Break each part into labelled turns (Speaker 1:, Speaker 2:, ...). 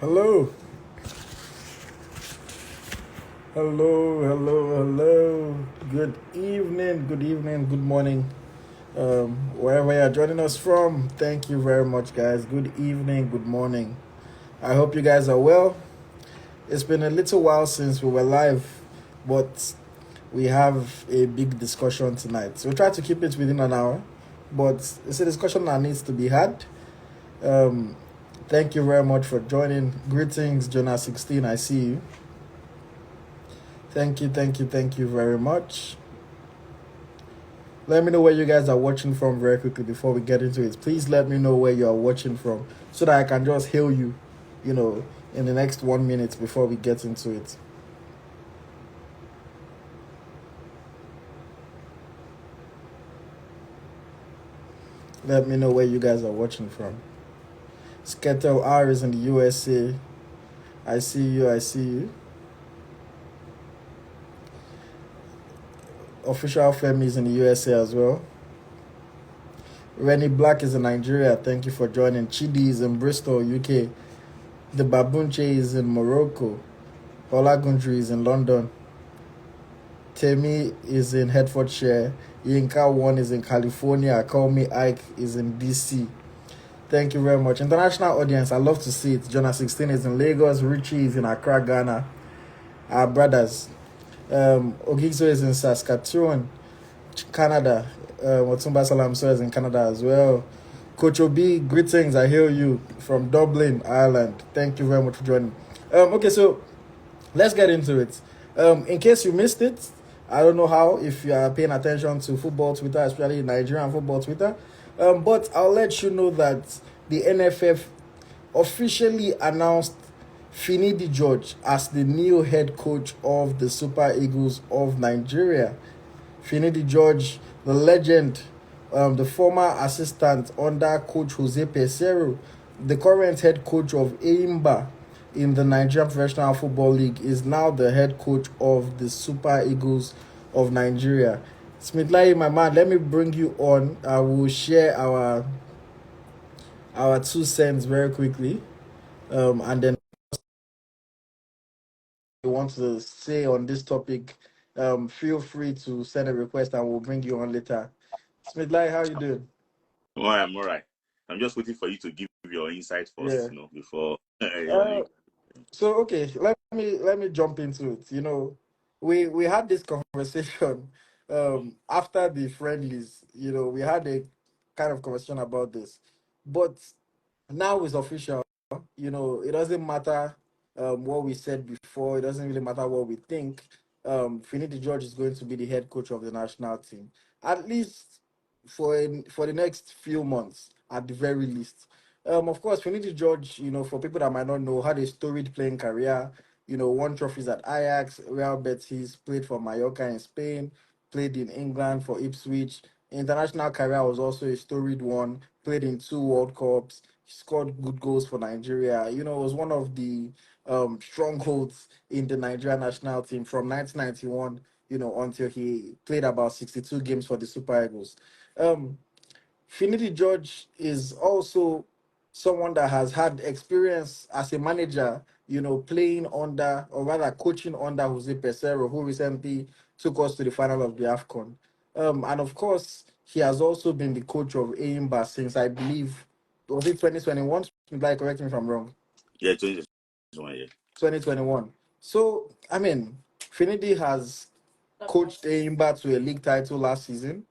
Speaker 1: Hello, hello. Good evening, good morning. Wherever you're joining us from, thank you very much, guys. Good evening, good morning. I hope you guys are well. It's been a little while since we were live, but we have a big discussion tonight. So we'll try to keep it within an hour, but it's a discussion that needs to be had. Um, Thank you very much for joining. Greetings, Jonah 16. I see you. Thank you very much. Let me know where you guys are watching from very quickly before we get into it. Please let me know where you are watching from so that I can just hail you, you know, in the next 1 minute before we get into it. Let me know where you guys are watching from. Sketel R is in the USA. I see you. Official Femi is in the USA as well. Rennie Black is in Nigeria. Thank you for joining. Chidi is in Bristol, UK. The Babunche is in Morocco. Olagunju is in London. Temi is in Hertfordshire. Yinka One is in California. Call Me Ike is in DC. Thank you very much. International audience, I love to see it. Jonah 16 is in Lagos. Richie is in Accra, Ghana. Our brothers. Ogigzo is in Saskatchewan, Canada. Otumba Salamso is in Canada as well. Coach Obi, greetings. I hail you from Dublin, Ireland. Thank you very much for joining. Okay, so let's get into it. In case you missed it, I don't know how, if you are paying attention to football Twitter, especially Nigerian football Twitter, but I'll let you know that the NFF officially announced Finidi George as the new head coach of the Super Eagles of Nigeria. Finidi George, the legend, the former assistant under coach Jose Pesero, the current head coach of Eimba in the Nigerian Professional Football League, is now the head coach of the Super Eagles of Nigeria. Smith Layi, my man, let me bring you on. I will share our 2 cents very quickly, and then you want to say on this topic, feel free to send a request and we'll bring you on later. Smith Lai, how you doing?
Speaker 2: Oh, I'm all right. I'm just waiting for you to give your insight first,
Speaker 1: Yeah.
Speaker 2: before.
Speaker 1: Uh, so okay, let me jump into it. We had this conversation after the friendlies. We had a kind of conversation about this, but now it's official. It doesn't matter what we said before. It doesn't really matter what we think. Finidi George is going to be the head coach of the national team, at least for the next few months, at the very least. Of course, Finidi George, for people that might not know, had a storied playing career. Won trophies at Ajax, Real Betis, played for Mallorca in Spain, played in England for Ipswich. International career was also a storied one. Played in 2 World Cups, scored good goals for Nigeria. Was one of the strongholds in the Nigerian national team from 1991, until he played about 62 games for the Super Eagles. Um, Finidi George is also someone that has had experience as a manager, playing under, or rather coaching under Jose Pesero, who recently took us to the final of the AFCON. And of course, he has also been the coach of Eimba since, I believe, was it 2021? Like, correct me if I'm wrong.
Speaker 2: Yeah, 2021, yeah.
Speaker 1: 2021. So, I mean, Finidi has coached Eimba to a league title last season.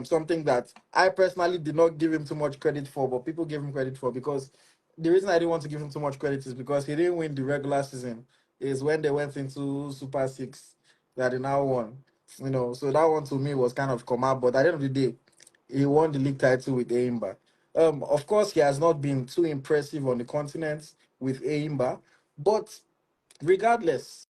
Speaker 1: Something that I personally did not give him too much credit for, but people gave him credit for, because the reason I didn't want to give him too much credit is because he didn't win the regular season. Is when they went into Super Six that he now won. So that one to me was kind of come out, but at the end of the day, he won the league title with Eimba. Of course, he has not been too impressive on the continent with Eimba, but regardless,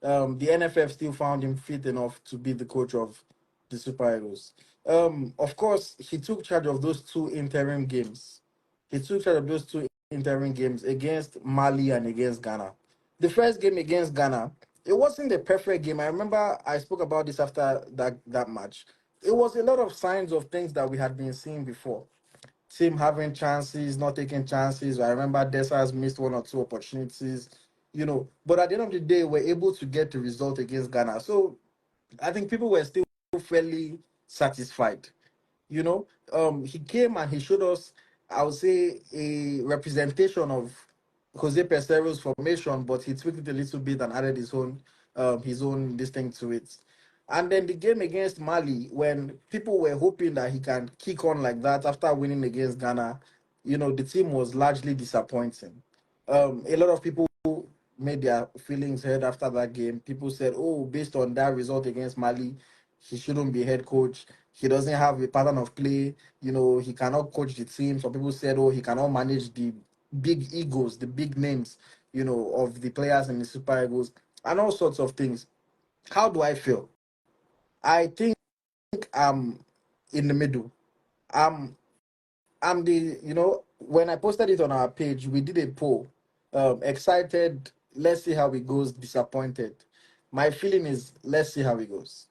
Speaker 1: the NFF still found him fit enough to be the coach of the Super Eagles. Of course, he took charge of those 2 interim games. He took charge of those 2 interim games against Mali and against Ghana. The first game against Ghana, it wasn't the perfect game. I remember I spoke about this after that match. It was a lot of signs of things that we had been seeing before. team having chances, not taking chances. I remember Dessa's missed one or two opportunities, But at the end of the day, we're able to get the result against Ghana. So I think people were still fairly satisfied. He came and he showed us, I would say, a representation of Jose Pesero's formation, but he tweaked it a little bit and added his own this thing to it. And then the game against Mali, when people were hoping that he can kick on like that after winning against Ghana, the team was largely disappointing. A lot of people made their feelings heard after that game. People said, "Oh, based on that result against Mali, he shouldn't be head coach. He doesn't have a pattern of play. He cannot coach the team." Some people said, "Oh, he cannot manage the big egos, the big names, of the players in the Super Eagles, and all sorts of things." How do I feel? I think I'm in the middle. I'm when I posted it on our page, we did a poll. Excited, let's see how it goes. Disappointed. My feeling is, let's see how it goes.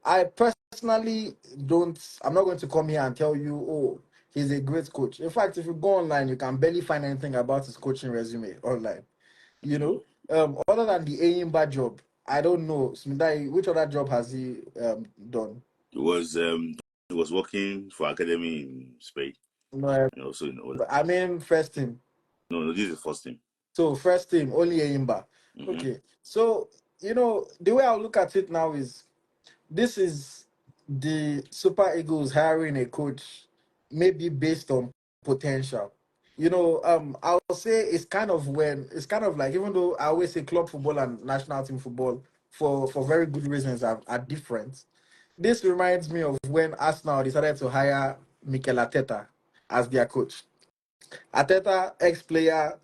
Speaker 1: I personally don't. I'm not going to come here and tell you, oh, he's a great coach. In fact, if you go online, you can barely find anything about his coaching resume online. Other than the Ayimba job, I don't know. Smidai, which other job has he done?
Speaker 2: It was working for academy in Spain
Speaker 1: No,
Speaker 2: and also in other
Speaker 1: I
Speaker 2: places.
Speaker 1: mean first team.
Speaker 2: No, this is the first team.
Speaker 1: So first team, only Ayimba.
Speaker 2: Mm-hmm.
Speaker 1: Okay. So, the way I look at it now is this is the Super Eagles hiring a coach, maybe based on potential. I'll say it's kind of like, even though I always say club football and national team football for very good reasons are different. This reminds me of when Arsenal decided to hire Mikel Arteta as their coach. Ateta, ex-player,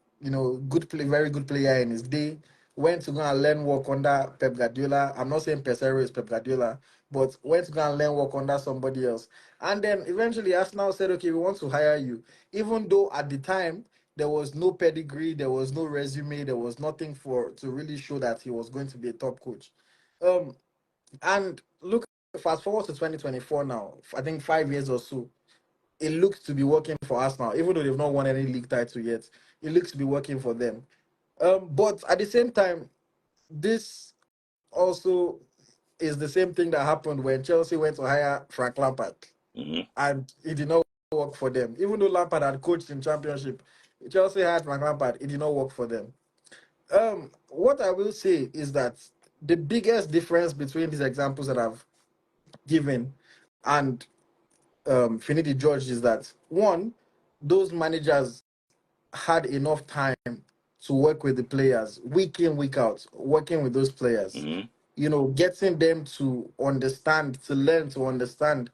Speaker 1: good play, very good player in his day, went to go and learn work under Pep Guardiola. I'm not saying Pesero is Pep Guardiola, but went to go and learn work under somebody else. And then eventually Arsenal said, okay, we want to hire you. Even though at the time there was no pedigree, there was no resume, there was nothing to really show that he was going to be a top coach. Um, and look, fast forward to 2024 now, I think 5 years or so, it looks to be working for Arsenal, even though they've not won any league title yet. It looks to be working for them. But at the same time, this also is the same thing that happened when Chelsea went to hire Frank Lampard,
Speaker 2: Mm-hmm.
Speaker 1: and it did not work for them. Even though Lampard had coached in Championship, Chelsea hired Frank Lampard. It did not work for them. What I will say is that the biggest difference between these examples that I've given and Finidi George is that, one, those managers had enough time to work with the players week in, week out, working with those players,
Speaker 2: Mm-hmm.
Speaker 1: getting them to understand, to learn to understand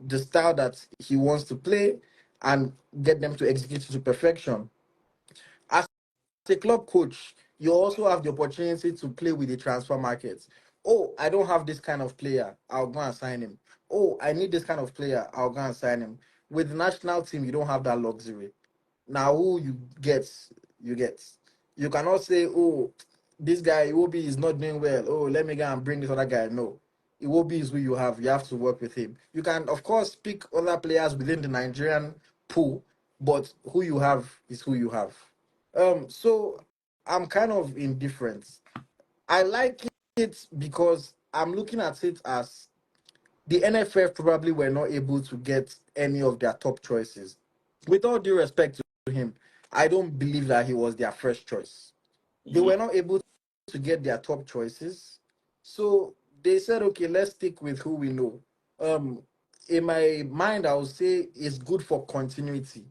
Speaker 1: the style that he wants to play and get them to execute it to perfection. As a club coach, you also have the opportunity to play with the transfer market. Oh, I don't have this kind of player, I'll go and sign him. Oh, I need this kind of player, I'll go and sign him. With the national team, you don't have that luxury. Now, who you get, you get. You cannot say, oh, this guy Iwobi is not doing well. Oh, let me go and bring this other guy. No, Iwobi is who you have. You have to work with him. You can, of course, pick other players within the Nigerian pool, but who you have is who you have. So I'm kind of indifferent. I like it because I'm looking at it as the NFF probably were not able to get any of their top choices. With all due respect to him, I don't believe that he was their first choice. They
Speaker 2: Mm-hmm.
Speaker 1: were not able to get their top choices. So they said, okay, let's stick with who we know. Um, in my mind, I would say it's good for continuity.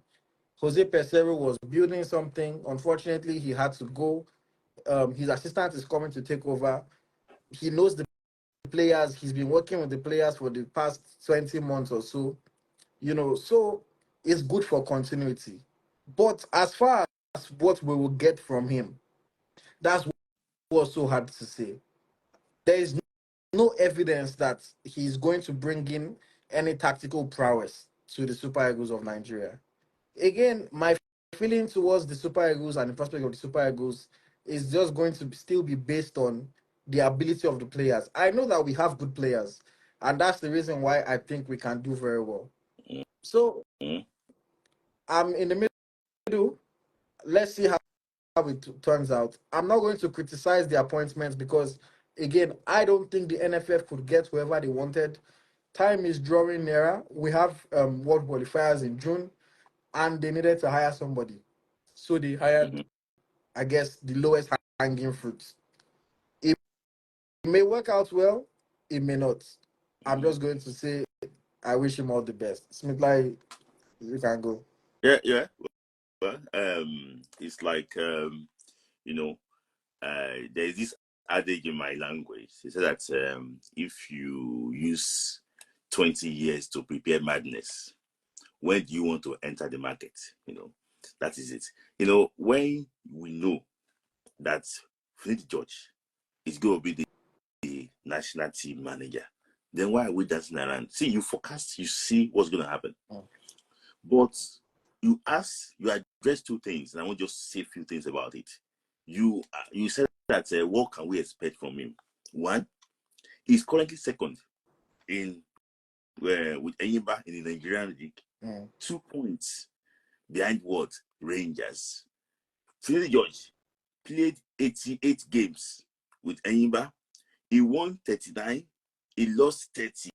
Speaker 1: Jose Pesero was building something. Unfortunately, he had to go. His assistant is coming to take over. He knows the players. He's been working with the players for the past 20 months or so. So it's good for continuity. But as far as what we will get from him, that's what's so hard to say. There is no evidence that he's going to bring in any tactical prowess to the Super Eagles of Nigeria. Again, my feeling towards the Super Eagles and the prospect of the Super Eagles is just going to still be based on the ability of the players. I know that we have good players, and that's the reason why I think we can do very well. So
Speaker 2: Mm-hmm.
Speaker 1: I'm in the middle. Let's see how it turns out. I'm not going to criticize the appointments because, again, I don't think the NFF could get whoever they wanted. Time is drawing nearer. We have world qualifiers in June, and they needed to hire somebody. So they hired,
Speaker 2: Mm-hmm.
Speaker 1: I guess, the lowest hanging fruit. It may work out well, it may not. I'm
Speaker 2: Mm-hmm.
Speaker 1: just going to say I wish him all the best. Smith Layi, you can go.
Speaker 2: Yeah. Well, it's like you know, there's this adage in my language. It says that if you use 20 years to prepare madness, when do you want to enter the market? That is it. When we know that Finidi George is going to be the national team manager, then why are we dancing around? See, you forecast, you see what's going to happen.
Speaker 1: Mm.
Speaker 2: But you address two things, and I want to just say a few things about it. You said that what can we expect from him? One, he's currently second in with Enyimba in the Nigerian league,
Speaker 1: Mm.
Speaker 2: 2 points behind what Rangers. Finidi George played 88 games with Enyimba. He won 39. He lost 30.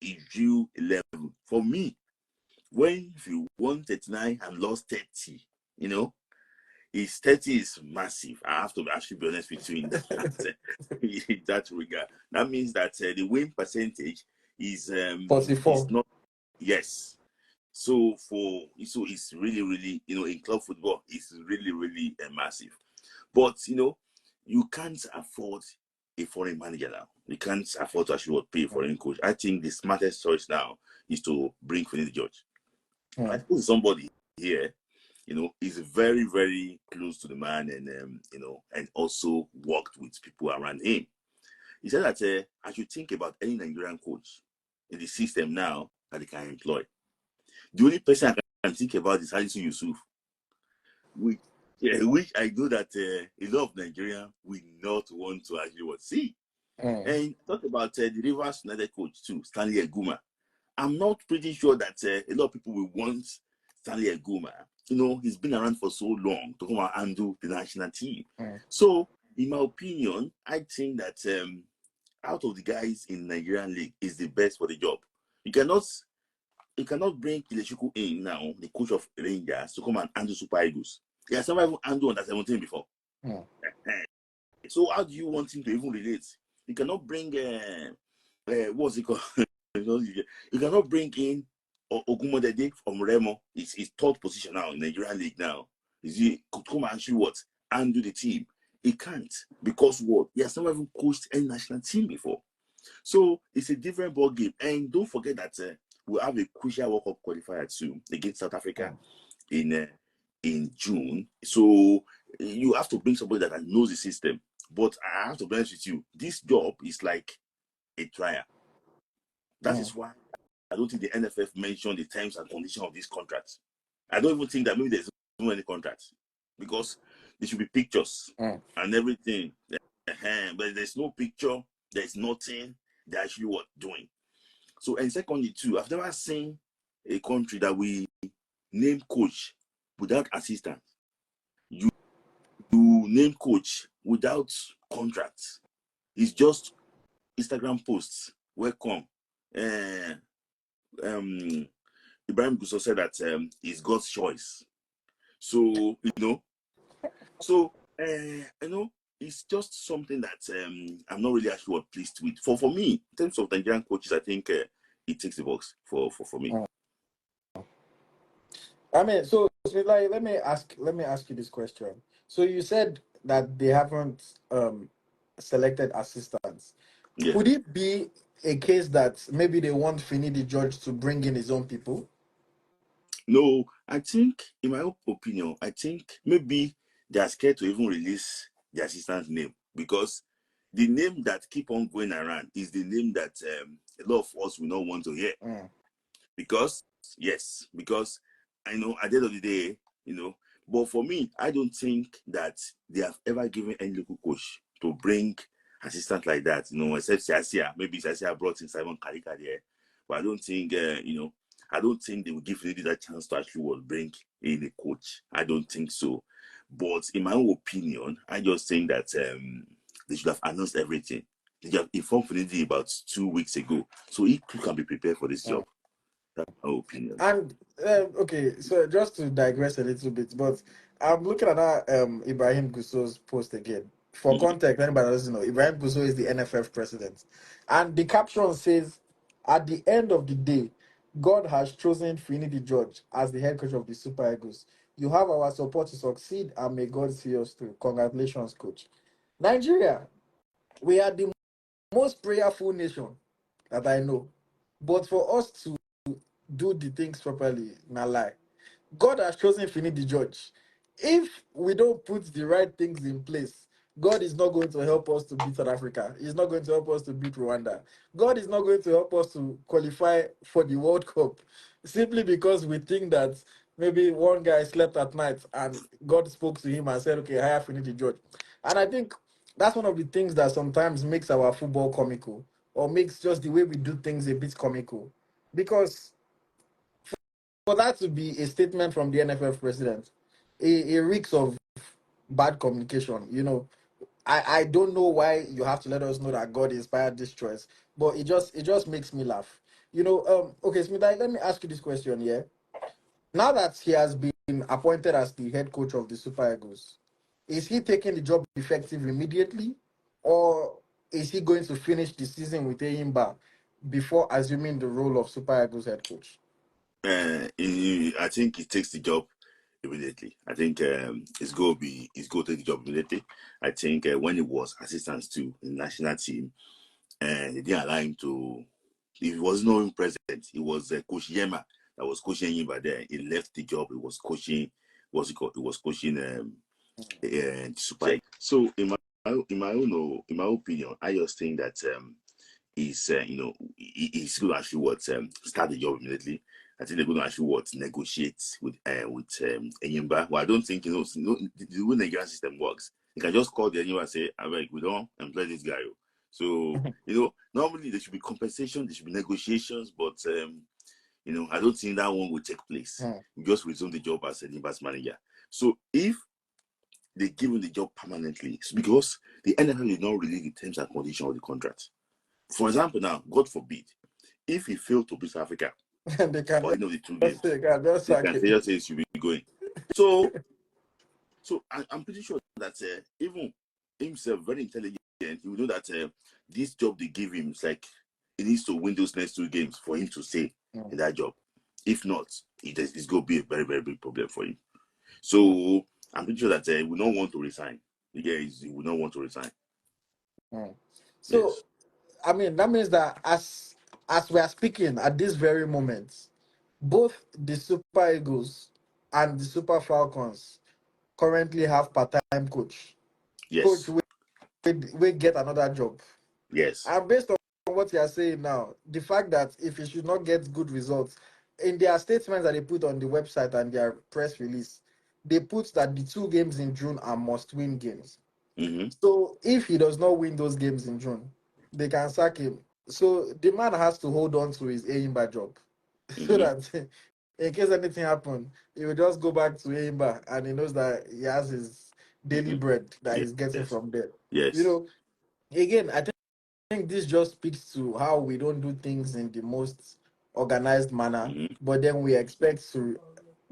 Speaker 2: He drew 11. For me, when you won 39 and lost 30, his 30 is massive. I have to actually be honest with you in that regard. That means that the win percentage is
Speaker 1: 44.
Speaker 2: not, yes. So it's really, really, in club football, it's really, really massive. But you can't afford a foreign manager now. You can't afford to actually pay a foreign coach. I think the smartest choice now is to bring Finidi George. I
Speaker 1: Mm.
Speaker 2: suppose somebody here, is very, very close to the man, and and also worked with people around him. He said that I should think about any Nigerian coach in the system now that they can employ. The only person I can think about is Halisu Yusuf, which I know that a lot of Nigerians will not want to actually see.
Speaker 1: Mm.
Speaker 2: And talk about the Rivers United coach too, Stanley Eguma. I'm not pretty sure that a lot of people will want Stanley Eguma. He's been around for so long to come and handle the national team.
Speaker 1: Mm.
Speaker 2: So, in my opinion, I think that out of the guys in the Nigerian league is the best for the job. You cannot bring Ileshuku in now, the coach of Rangers, to come and handle Super Eagles. He has never even handled under 17 before.
Speaker 1: Mm.
Speaker 2: So how do you want him to even relate? You cannot bring what's it called? You cannot bring in Ogumodede from Remo. It's his third position now in the Nigerian league now. Is he could come and actually what? Handle the team. He can't, because what? He has never even coached any national team before. So it's a different ball game. And don't forget that we'll have a crucial World Cup qualifier too against South Africa
Speaker 1: Mm.
Speaker 2: in June. So you have to bring somebody that knows the system. But I have to be honest with you, this job is like a trial. That
Speaker 1: Mm.
Speaker 2: is why I don't think the NFF mentioned the terms and conditions of this contract. I don't even think that maybe there's no any contract, because there should be pictures
Speaker 1: Mm.
Speaker 2: and everything. But there's no picture, there's nothing they're actually doing. So, and secondly, too, I've never seen a country that we name coach without assistance. You name coach without contracts. It's just Instagram posts. Welcome. Uh, Ibrahim Gusso said that it's God's choice. So, it's just something that I'm not really actually pleased with. For me, in terms of Nigerian coaches, I think it takes the box for me.
Speaker 1: Mm. I mean, so like, let me ask you this question. So you said that they haven't selected assistants.
Speaker 2: Yeah.
Speaker 1: Could it be a case that maybe they want Finidi George to bring in his own people?
Speaker 2: No, I think, in my opinion, I think maybe they are scared to even release the assistant's name, because the name that keep on going around is the name that a lot of us will not want to hear.
Speaker 1: Mm.
Speaker 2: Because, yes, because I know at the end of the day, but for me, I don't think that they have ever given any local coach to bring assistant like that, except Siasia. Maybe Siasia brought in Simon Karika there. But I don't think, I don't think they will give Finidi that chance to actually bring in a coach. I don't think so. But in my own opinion, I just think that they should have announced everything. They have informed Finidi about 2 weeks ago, so he can be prepared for this job. That's my opinion.
Speaker 1: And okay, so just to digress a little bit, but I'm looking at that Ibrahim Guso's post again. For
Speaker 2: Mm-hmm.
Speaker 1: context, anybody doesn't know, Ibrahim Gusso is the NFF president, and the caption says, "At the end of the day, God has chosen Finidi George as the head coach of the Super Eagles. You have our support to succeed, and may God see us through. Congratulations, coach." Nigeria, we are the most prayerful nation that I know, but for us to do the things properly, na lie. God has chosen Finidi George. If we don't put the right things in place, God is not going to help us to beat South Africa. He's not going to help us to beat Rwanda. God is not going to help us to qualify for the World Cup simply because we think that maybe one guy slept at night and God spoke to him and said, okay, hire Finidi George. And I think that's one of the things that sometimes makes our football comical or makes just the way we do things a bit comical. Because for that to be a statement from the NFF president, it reeks of bad communication. I don't know why you have to let us know that God inspired this choice, but it just makes me laugh. Okay, Smith, let me ask you this question. Yeah, now that he has been appointed as the head coach of the Super Eagles, is he taking the job effective immediately, or is he going to finish the season with Eyimba before assuming the role of Super Eagles head coach?
Speaker 2: I think he takes the job immediately. I think he's going to take the job immediately. I think when he was assistant to the national team, they didn't allow him to. He was not even president. It was Coach Yema that was coaching him, but then he left the job. He was coaching. What's it called? He was coaching Super. So in my opinion, I just think that he's going to actually start the job immediately. I think they're going to actually negotiate with Enyimba. Well, I don't think the way the Nigerian system works. You can just call the Enyimba and say, "I'm like, we don't employ this guy." So normally there should be compensation, there should be negotiations, but I don't think that one will take place. You just resume the job as Enyimba's manager. So if they give him the job permanently, it's because the NFL did not release the terms and conditions of the contract. For example, now, God forbid, if he failed to beat Africa
Speaker 1: They can
Speaker 2: or any of the two games,
Speaker 1: they can just
Speaker 2: they
Speaker 1: sack
Speaker 2: can
Speaker 1: him.
Speaker 2: say he should be going. So I'm pretty sure that even himself, very intelligent, he will know that this job they give him is like he needs to win those next two games for him to stay in that job. If not, it's going to be a very, very big problem for him. So I'm pretty sure that he will not want to resign. Yeah, he will not want to resign.
Speaker 1: So,
Speaker 2: Yes.
Speaker 1: I mean, that means that as we are speaking at this very moment, both the Super Eagles and the Super Falcons currently have part-time coach
Speaker 2: Yes.
Speaker 1: we get another job.
Speaker 2: Yes.
Speaker 1: And based on what you are saying now, the fact that if he should not get good results in their statements that they put on the website and their press release, they put that the two games in June are must-win games.
Speaker 2: Mm-hmm.
Speaker 1: So if he does not win those games in June, they can sack him. So the man has to hold on to his Aimba job so
Speaker 2: Mm-hmm.
Speaker 1: that in case anything happens, he will just go back to Aimba and he knows that he has his daily
Speaker 2: Mm-hmm.
Speaker 1: bread that
Speaker 2: Yes.
Speaker 1: he's getting
Speaker 2: Yes.
Speaker 1: from there. You
Speaker 2: Yes.
Speaker 1: know, again, I think this just speaks to how we don't do things in the most organized manner,
Speaker 2: Mm-hmm.
Speaker 1: but then we expect to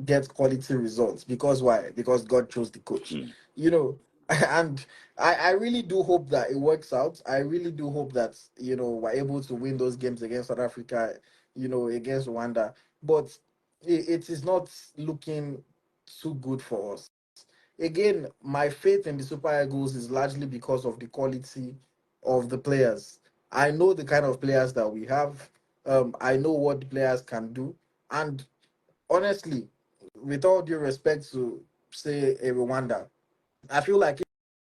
Speaker 1: get quality results. Because why? Because God chose the coach.
Speaker 2: Mm-hmm.
Speaker 1: You know, and I really do hope that it works out. I really do hope that, we're able to win those games against South Africa, against Rwanda. But it is not looking too good for us. Again, my faith in the Super Eagles is largely because of the quality of the players. I know the kind of players that we have. I know what the players can do. And honestly, with all due respect to, say, a Rwanda, I feel like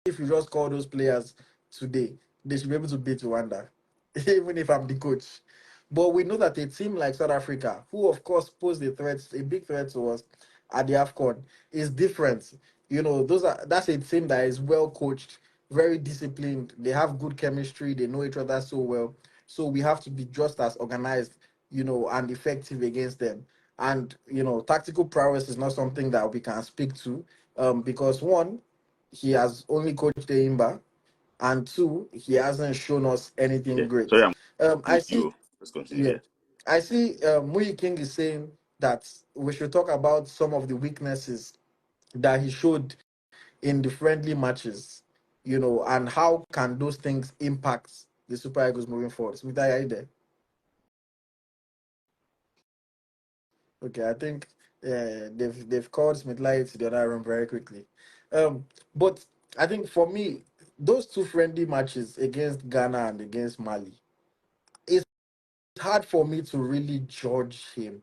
Speaker 1: if you just call those players today, they should be able to beat Rwanda, even if I'm the coach. But we know that a team like South Africa, who of course posed a big threat to us at the AFCON, is different. That's a team that is well coached, very disciplined. They have good chemistry. They know each other so well. So we have to be just as organized and effective against them. And tactical prowess is not something that we can speak to, because one, he has only coached the Imba, and two, he hasn't shown us anything
Speaker 2: Yeah.
Speaker 1: great.
Speaker 2: Sorry, I'm
Speaker 1: I
Speaker 2: with
Speaker 1: see,
Speaker 2: you. Let's continue.
Speaker 1: yeah,
Speaker 2: Yeah.
Speaker 1: I see. Muyi King is saying that we should talk about some of the weaknesses that he showed in the friendly matches, and how can those things impact the Super Eagles moving forward. Smith, are you there? Okay, I think they've called Smith Layi to the other room very quickly. But I think for me, those two friendly matches against Ghana and against Mali, it's hard for me to really judge him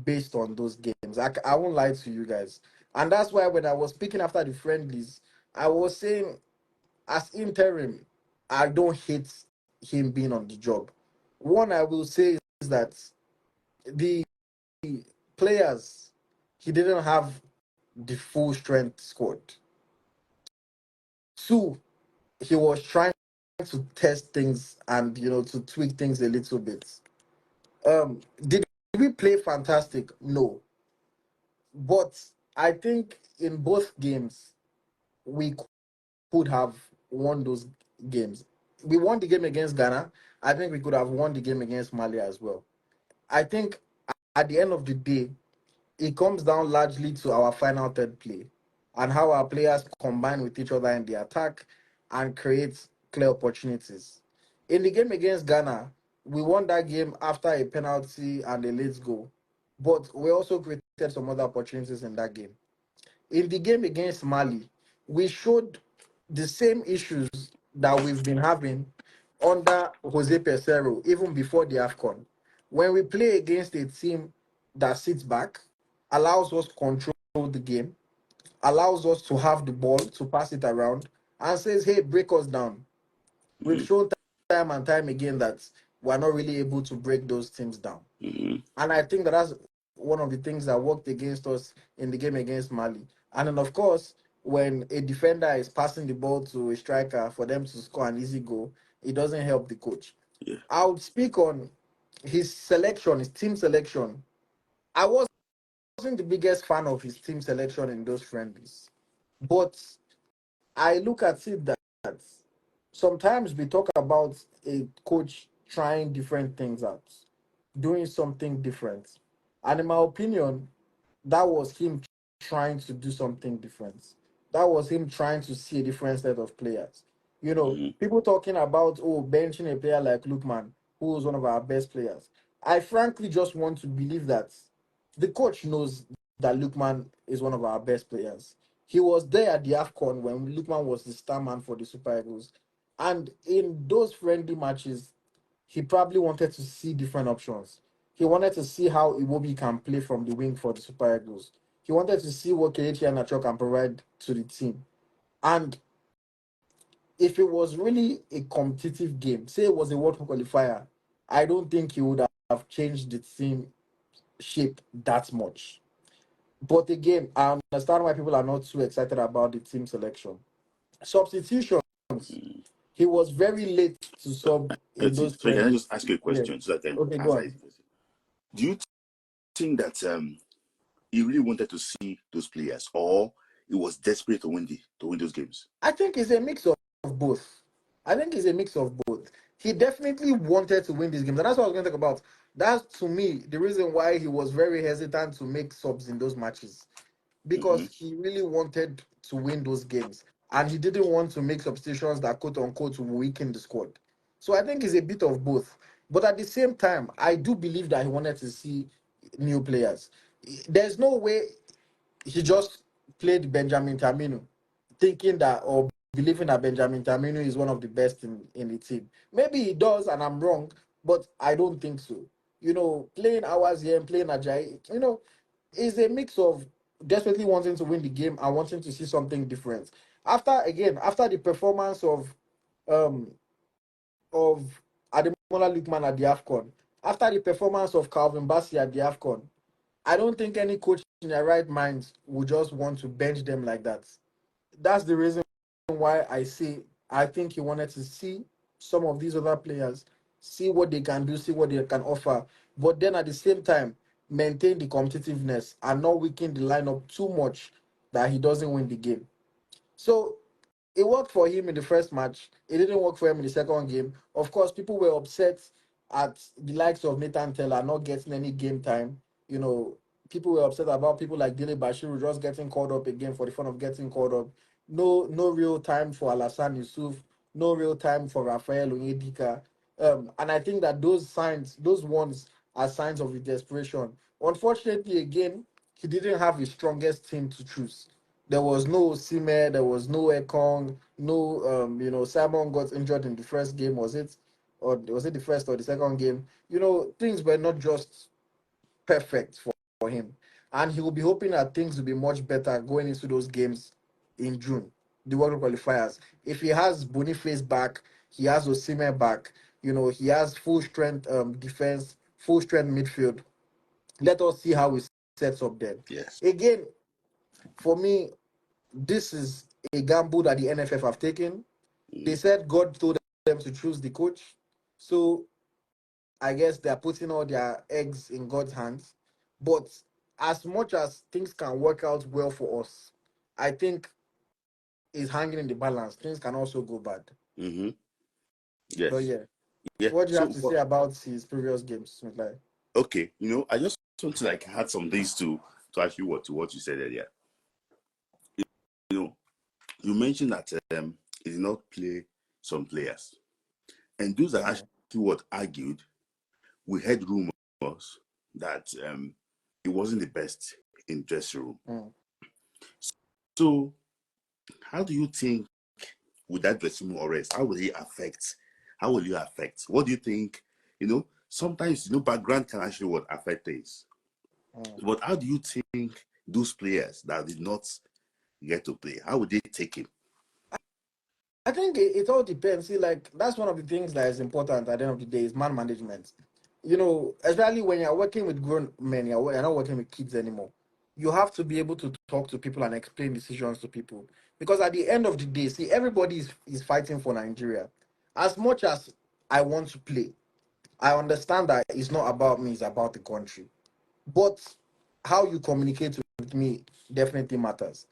Speaker 1: based on those games. I won't lie to you guys. And that's why when I was speaking after the friendlies, I was saying, as interim, I don't hate him being on the job. One I will say is that the players, he didn't have the full strength squad. Two, he was trying to test things and to tweak things a little bit. Did we play fantastic? No, but I think in both games we could have won those games. We won the game against Ghana. I think we could have won the game against Mali as well. I think at the end of the day, it comes down largely to our final third play and how our players combine with each other in the attack and create clear opportunities. In the game against Ghana, we won that game after a penalty and a late goal, but we also created some other opportunities in that game. In the game against Mali, we showed the same issues that we've been having under Jose Pesero, even before the AFCON. When we play against a team that sits back, allows us control the game, allows us to have the ball to pass it around, and says, hey, break us down. We've
Speaker 2: Mm-hmm.
Speaker 1: shown time and time again that we're not really able to break those teams down.
Speaker 2: Mm-hmm.
Speaker 1: And I think that's one of the things that worked against us in the game against Mali. And then, of course, when a defender is passing the ball to a striker for them to score an easy goal, it doesn't help the coach.
Speaker 2: Yeah.
Speaker 1: I would speak on his selection, his team selection. I wasn't the biggest fan of his team selection in those friendlies, but I look at it that sometimes we talk about a coach trying different things out, doing something different. And in my opinion, that was him trying to do something different. That was him trying to see a different set of players.
Speaker 2: Mm-hmm.
Speaker 1: People talking about, benching a player like Lukman, who was one of our best players. I frankly just want to believe that the coach knows that Lukman is one of our best players. He was there at the AFCON when Lukman was the star man for the Super Eagles. And in those friendly matches, he probably wanted to see different options. He wanted to see how Iwobi can play from the wing for the Super Eagles. He wanted to see what Kelechi Iheanacho can provide to the team. And if it was really a competitive game, say it was a World Cup qualifier, I don't think he would have changed the team shape that much. But again, I understand why people are not too excited about the team selection. Substitutions,
Speaker 2: Mm-hmm.
Speaker 1: he was very late to sub in
Speaker 2: Let's see.
Speaker 1: those
Speaker 2: So can I
Speaker 1: friendlies.
Speaker 2: just ask you a
Speaker 1: Yeah.
Speaker 2: question so that I can
Speaker 1: Okay, go
Speaker 2: answer
Speaker 1: on.
Speaker 2: his question? Do you think that he really wanted to see those players, or he was desperate to win those games?
Speaker 1: I think it's a mix of both. I think it's a mix of both. He definitely wanted to win these games, and that's what I was going to talk about. That's to me the reason why he was very hesitant to make subs in those matches,
Speaker 2: Mm-hmm.
Speaker 1: because he really wanted to win those games, and he didn't want to make substitutions that quote unquote will weaken the squad. So I think it's a bit of both. But at the same time, I do believe that he wanted to see new players. There's no way he just played Benjamin Taminu, thinking that or believing that Benjamin Taminu is one of the best in the team. Maybe he does, and I'm wrong, but I don't think so. Playing hours here and playing Ajayi, is a mix of desperately wanting to win the game and wanting to see something different. After the performance of Ademola Lookman at the AFCON, after the performance of Calvin Bassey at the AFCON, I don't think any coach in their right mind would just want to bench them like that. That's the reason why I say I think he wanted to see some of these other players see what they can do, see what they can offer, but then at the same time maintain the competitiveness and not weaken the lineup too much that he doesn't win the game. So it worked for him in the first match. It didn't work for him in the second game. Of course, people were upset at the likes of Nathan Teller not getting any game time. You know, people were upset about people like Dele Bashiru just getting called up again for the fun of getting called up. No real time for Alassane Yusuf. No real time for Rafael Onyedika. And I think that those signs, those ones, are signs of his desperation. Unfortunately, again, he didn't have his strongest team to choose. There was no Sime, there was no Ekong, no Simon got injured in the first game, was it? Or was it the first or the second game? Things were not just perfect for him. And he will be hoping that things will be much better going into those games in June, the World Cup qualifiers. If he has Boniface back, he has Osimhen back, he has full strength defense, full strength midfield. Let us see how he sets up then.
Speaker 2: Yes.
Speaker 1: Again, for me, this is a gamble that the NFF have taken. They
Speaker 2: Mm.
Speaker 1: said God told them to choose the coach. So I guess they're putting all their eggs in God's hands. But as much as things can work out well for us, I think is hanging in the balance. Things can also go bad.
Speaker 2: Mm-hmm.
Speaker 1: But
Speaker 2: Yes.
Speaker 1: yeah,
Speaker 2: Yeah.
Speaker 1: what do you have
Speaker 2: So,
Speaker 1: to say about his previous games, Smith Layi?
Speaker 2: okay, I just want to like add some things to actually what you said earlier. You know, you mentioned that he did not play some players, and those are
Speaker 1: Mm,
Speaker 2: actually what argued. We heard rumors that he wasn't the best in dressing room.
Speaker 1: mm.
Speaker 2: So, how do you think with that dressing room arrest, how will he affect? How will you affect? What do you think? Sometimes background can actually what affect things.
Speaker 1: Mm.
Speaker 2: But how do you think those players that did not get to play, how would they take him?
Speaker 1: I think it all depends. See, like that's one of the things that is important at the end of the day is man management. Especially when you're working with grown men, you're not working with kids anymore. You have to be able to talk to people and explain decisions to people. Because at the end of the day, see, everybody is fighting for Nigeria. As much as I want to play, I understand that it's not about me, it's about the country. But how you communicate with me definitely matters.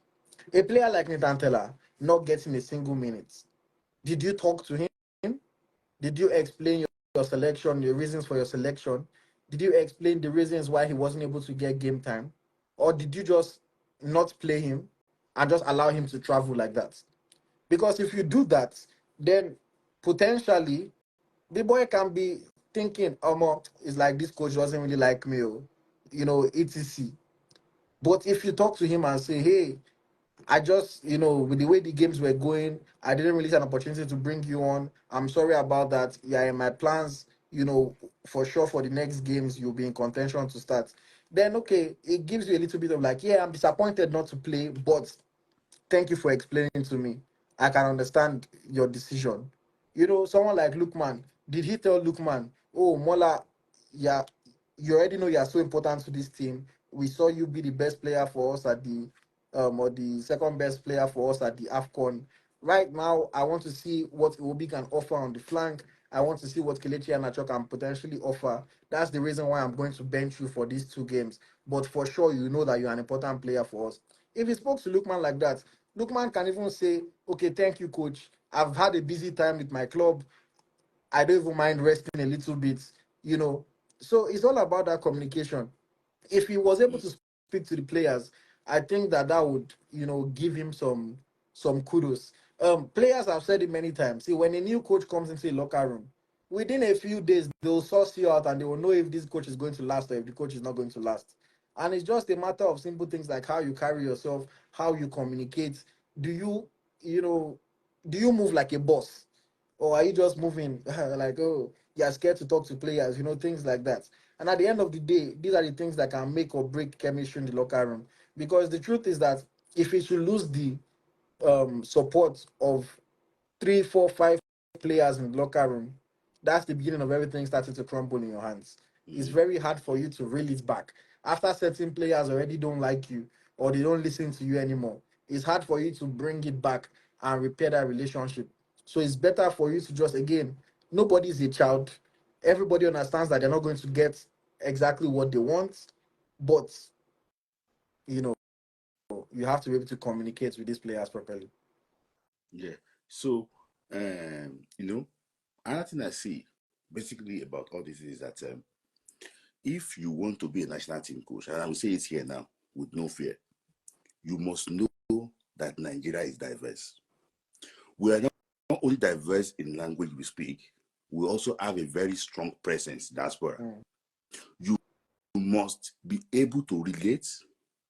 Speaker 1: A player like Nathan Teller not getting a single minute. Did you talk to him? Did you explain your selection, your reasons for your selection? Did you explain the reasons why he wasn't able to get game time? Or did you just not play him and just allow him to travel like that? Because if you do that, then potentially the boy can be thinking, it's like this coach doesn't really like me, etc. But if you talk to him and say, hey, I just, with the way the games were going, I didn't really get an opportunity to bring you on. I'm sorry about that. Yeah, in my plans, for sure for the next games, you'll be in contention to start. Then, okay, it gives you a little bit of like, yeah, I'm disappointed not to play, but thank you for explaining to me. I can understand your decision. Someone like Lukman, did he tell Lukman, oh, Mola, yeah, you already know you're so important to this team. We saw you be the best player for us at the or the second best player for us at the AFCON. Right now, I want to see what Iwobi can offer on the flank. I want to see what Kelechi Iheanacho can potentially offer. That's the reason why I'm going to bench you for these two games. But for sure, you know that you're an important player for us. If he spoke to Lukman like that, Lukman can even say, okay, thank you, coach. I've had a busy time with my club. I don't even mind resting a little bit, you know. So it's all about that communication. If he was able to speak to the players, I think that would, give him some kudos. Players have said it many times. See, when a new coach comes into a locker room, within a few days they'll source you out and they will know if this coach is going to last or if the coach is not going to last. And it's just a matter of simple things like how you carry yourself, how you communicate. Do you, you know, do you move like a boss? Or are you just moving like, oh, you're scared to talk to players, things like that. And at the end of the day, these are the things that can make or break chemistry in the locker room. Because the truth is that if you should lose the support of three, four, five players in the locker room, that's the beginning of everything starting to crumble in your hands. It's
Speaker 2: Mm-hmm.
Speaker 1: very hard for you to reel it back. After certain players already don't like you or they don't listen to you anymore, it's hard for you to bring it back and repair that relationship. So it's better for you to just, again, nobody's a child. everybody understands that they're not going to get exactly what they want, but you know, you have to be able to communicate with these players properly.
Speaker 3: Yeah. So, another thing I see basically about all this is that if you want to be a national team coach, and I will say it here now with no fear, you must know that Nigeria is diverse. We are not only diverse in language we speak, we also have a very strong presence in diaspora. You must be able to relate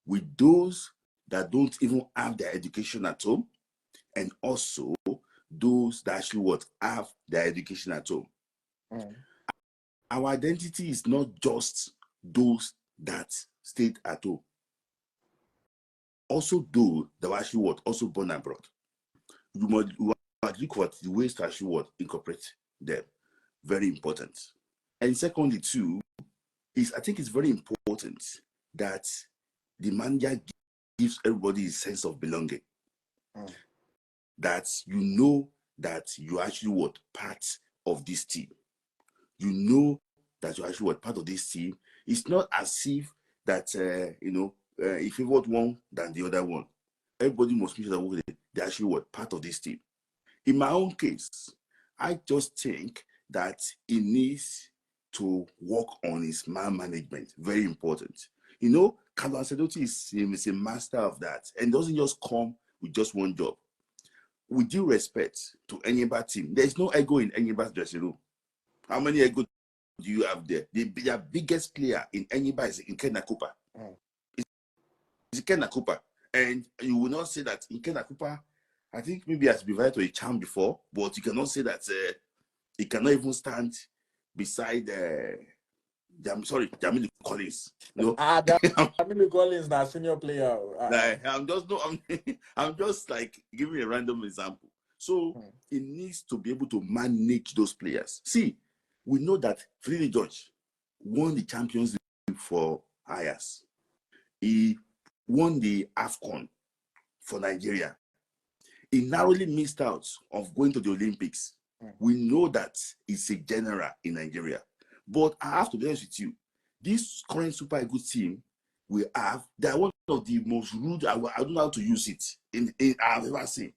Speaker 3: with those that don't even have their education at home, and also those that actually have their education at home. Our identity is not just those that stayed at home. Also those that were actually also born abroad. You must look at the ways to actually incorporate them. Very important. And secondly, too, I think it's very important that the manager gives everybody a sense of belonging. That you know that you actually part of this team. You know that you actually part of this team. It's not as if that if favored one than the other one. Everybody must make sure that they actually part of this team. In my own case, I just think that he needs to work on his man management. Very important. Carlo Ancelotti is a master of that, and doesn't just come with just one job. With due respect to Enyimba team, there is no ego in Enyimba's dressing room. How many ego do you have there? Their biggest player in Enyimba is Ikenna Cooper. It's Ikenna Cooper. And you will not say that Ikenna Cooper, I think maybe has been invited to a charm before, but you cannot say that he cannot even stand beside Jamil Collins.
Speaker 1: Jamil Collins is a senior player.
Speaker 3: I'm just like giving a random example. So he needs to be able to manage those players. See, we know that Finidi George won the Champions League for Ajax. He won the AFCON for Nigeria. He narrowly missed out of going to the Olympics. We know that he's a general in Nigeria. But I have to be honest with you, this current Super Eagles team we have, they are one of the most rude, I don't know how to use it, I've ever seen.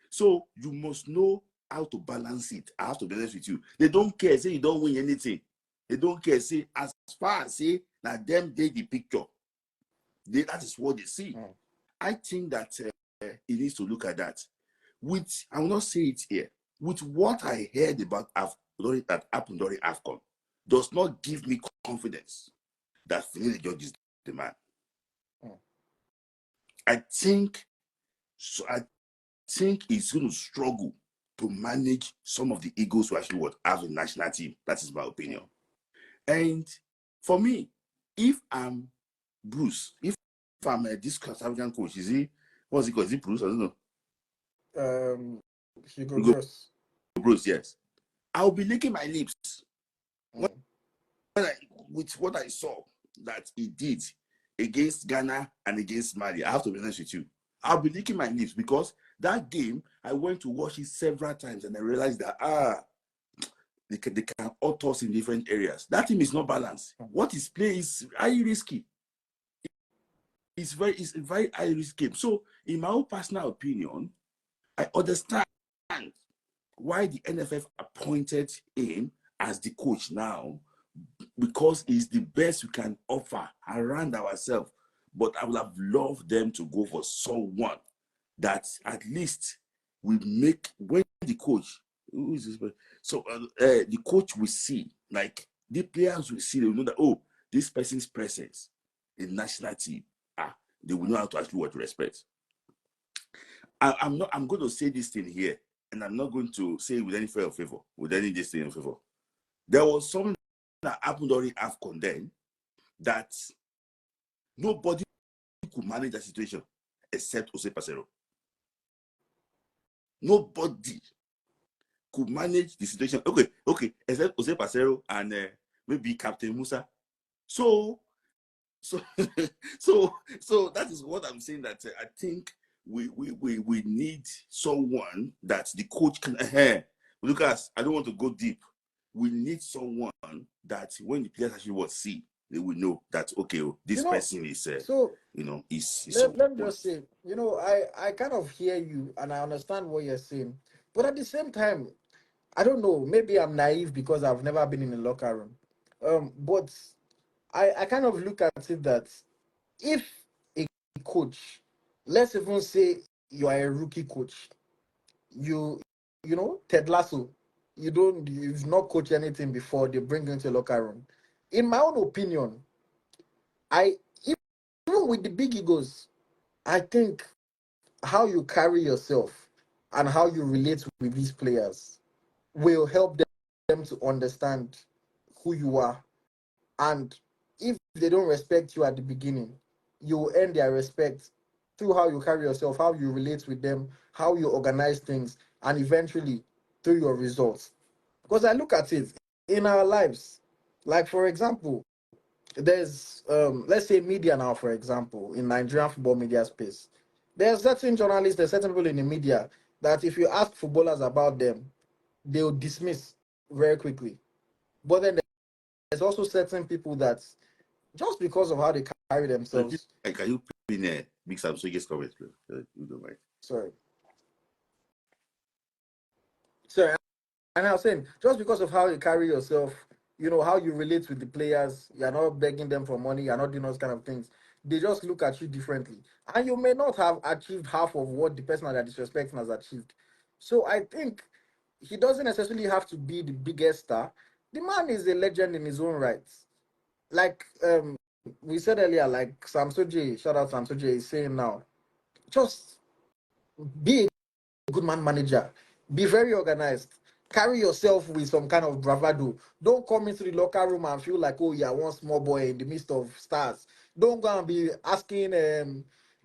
Speaker 3: So you must know how to balance it. I have to be honest with you. They don't care, say you don't win anything. They don't care, say as far as say that them they the picture. That is what they see. I think that he needs to look at that. I will not say it here, with what I heard about that happened during AFCON, does not give me confidence that Finidi George is the man. I think he's going to struggle to manage some of the egos who actually have a national team. That is my opinion. And for me, if I'm Bruce, if I'm this South African coach, what's he called? Is he Bruce? I don't
Speaker 1: know. Hugo
Speaker 3: Bruce, yes. I'll be licking my lips with what I saw that he did against Ghana and against Mali. I have to be honest with you. I'll be licking my lips because that game, I went to watch it several times and I realized that they can out us in different areas. That team is not balanced. What is play is highly risky. It's a very high risk game. So, in my own personal opinion, I understand why the NFF appointed him as the coach now, because he's the best we can offer around ourselves. But I would have loved them to go for someone that at least will make, when the coach, who is this? So the coach will see, like the players will see, they will know that, this person's presence in national team, they will know how to actually what to respect. I'm going to say this thing here, and I'm not going to say it with any fair favor, with any this thing in favor. There was something that happened during AFCON then that nobody could manage that situation except Jose Pacero. Nobody could manage the situation. Okay, except Jose Pacero and maybe Captain Musa. So that is what I'm saying, that I think we need someone that the coach can Lucas, I don't want to go deep. We need someone that when the players actually see, they will know that okay, this person is
Speaker 1: so
Speaker 3: is
Speaker 1: let me
Speaker 3: someone.
Speaker 1: just say, I kind of hear you and I understand what you're saying, but at the same time, I don't know, maybe I'm naive because I've never been in a locker room. But I kind of look at it that if a coach, let's even say you are a rookie coach, you Ted Lasso, you've not coached anything before, they bring you into a locker room. In my own opinion, I even with the big egos, I think how you carry yourself and how you relate with these players will help them to understand who you are. And if they don't respect you at the beginning, you will earn their respect through how you carry yourself, how you relate with them, how you organize things, and eventually through your results. Because I look at it in our lives, like for example, there's let's say media now, for example, in Nigerian football media space. There are certain journalists, there's certain people in the media that if you ask footballers about them, they'll dismiss very quickly. But then there's also certain people that just because of how they carry themselves.
Speaker 3: Can you pin a big Samsung comment, please? You don't mind.
Speaker 1: Sorry. Sorry. And I was saying, just because of how you carry yourself, how you relate with the players, you're not begging them for money, you're not doing those kind of things. They just look at you differently. And you may not have achieved half of what the person that are disrespecting has achieved. So I think he doesn't necessarily have to be the biggest star. The man is a legend in his own right. Like we said earlier, like Sam Soje, shout out Sam Soje, is saying now, just be a good man manager. Be very organized. Carry yourself with some kind of bravado. Don't come into the locker room and feel like, oh, you're one small boy in the midst of stars. Don't go and be asking,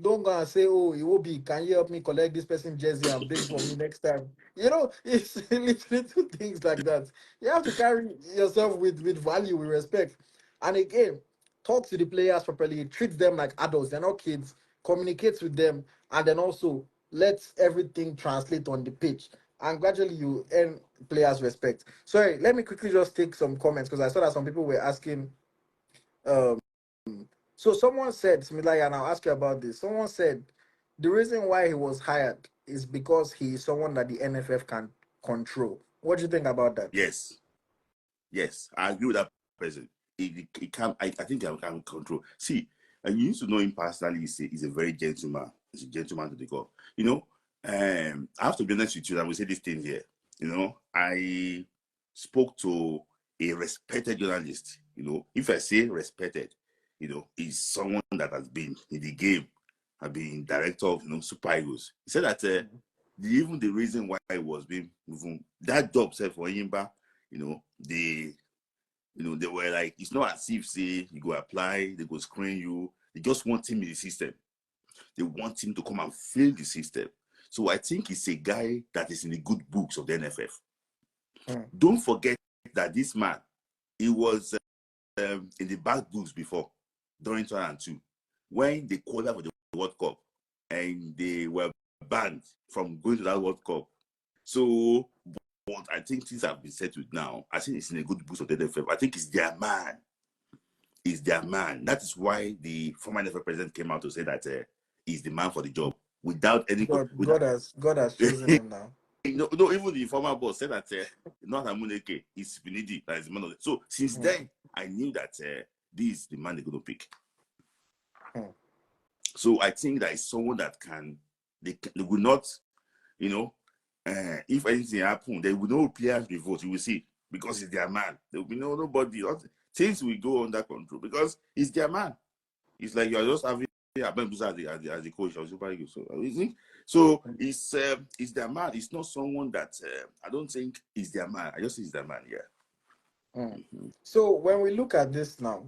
Speaker 1: don't go and say, oh, Iwobi, can you help me collect this person's jersey and bring for me next time? It's little things like that. You have to carry yourself with value, with respect. And again, talk to the players properly, treat them like adults. They're not kids. Communicate with them, and then also let everything translate on the pitch, and gradually you earn players' respect. Sorry, let me quickly just take some comments because I saw that some people were asking. Um, so someone said, Smith Layi, and I'll ask you about this. Someone said the reason why he was hired is because he is someone that the NFF can control. What do you think about that?
Speaker 3: Yes, I agree with that person. It can, I think I can control. See, and you need to know him personally. He's a very gentleman. He's a gentleman to the core. I have to be honest with you, and we say this thing here. I spoke to a respected journalist. If I say respected, is someone that has been in the game, has been director of Super Eagles. He said that even the reason why I was being that job set for Yimba, they they were like, it's not as if say you go apply, they go screen you. They just want him in the system. They want him to come and fill the system. So I think he's a guy that is in the good books of the NFF. Don't forget that this man, he was in the bad books before, during 2002, when they qualified for the World Cup and they were banned from going to that World Cup. So, but I think things have been settled now. I think it's in a good books of the NFF. I think it's their man. It's their man. That is why the former NFF president came out to say that he's the man for the job. Without any
Speaker 1: God has chosen him now.
Speaker 3: no, even the former boss said that not Amuneke, it's Finidi that is the man of the. So since then, I knew that this is the man they're going to pick. So I think that is someone that they will not, if anything happens, there will no players revolt. You will see, because it's their man. There will be nobody. Things will go under control because it's their man. It's like you are just having as the coach of Super Eagles. So it's their man. It's not someone that I don't think is their man. I just think it's their man. Yeah.
Speaker 1: So when we look at this now,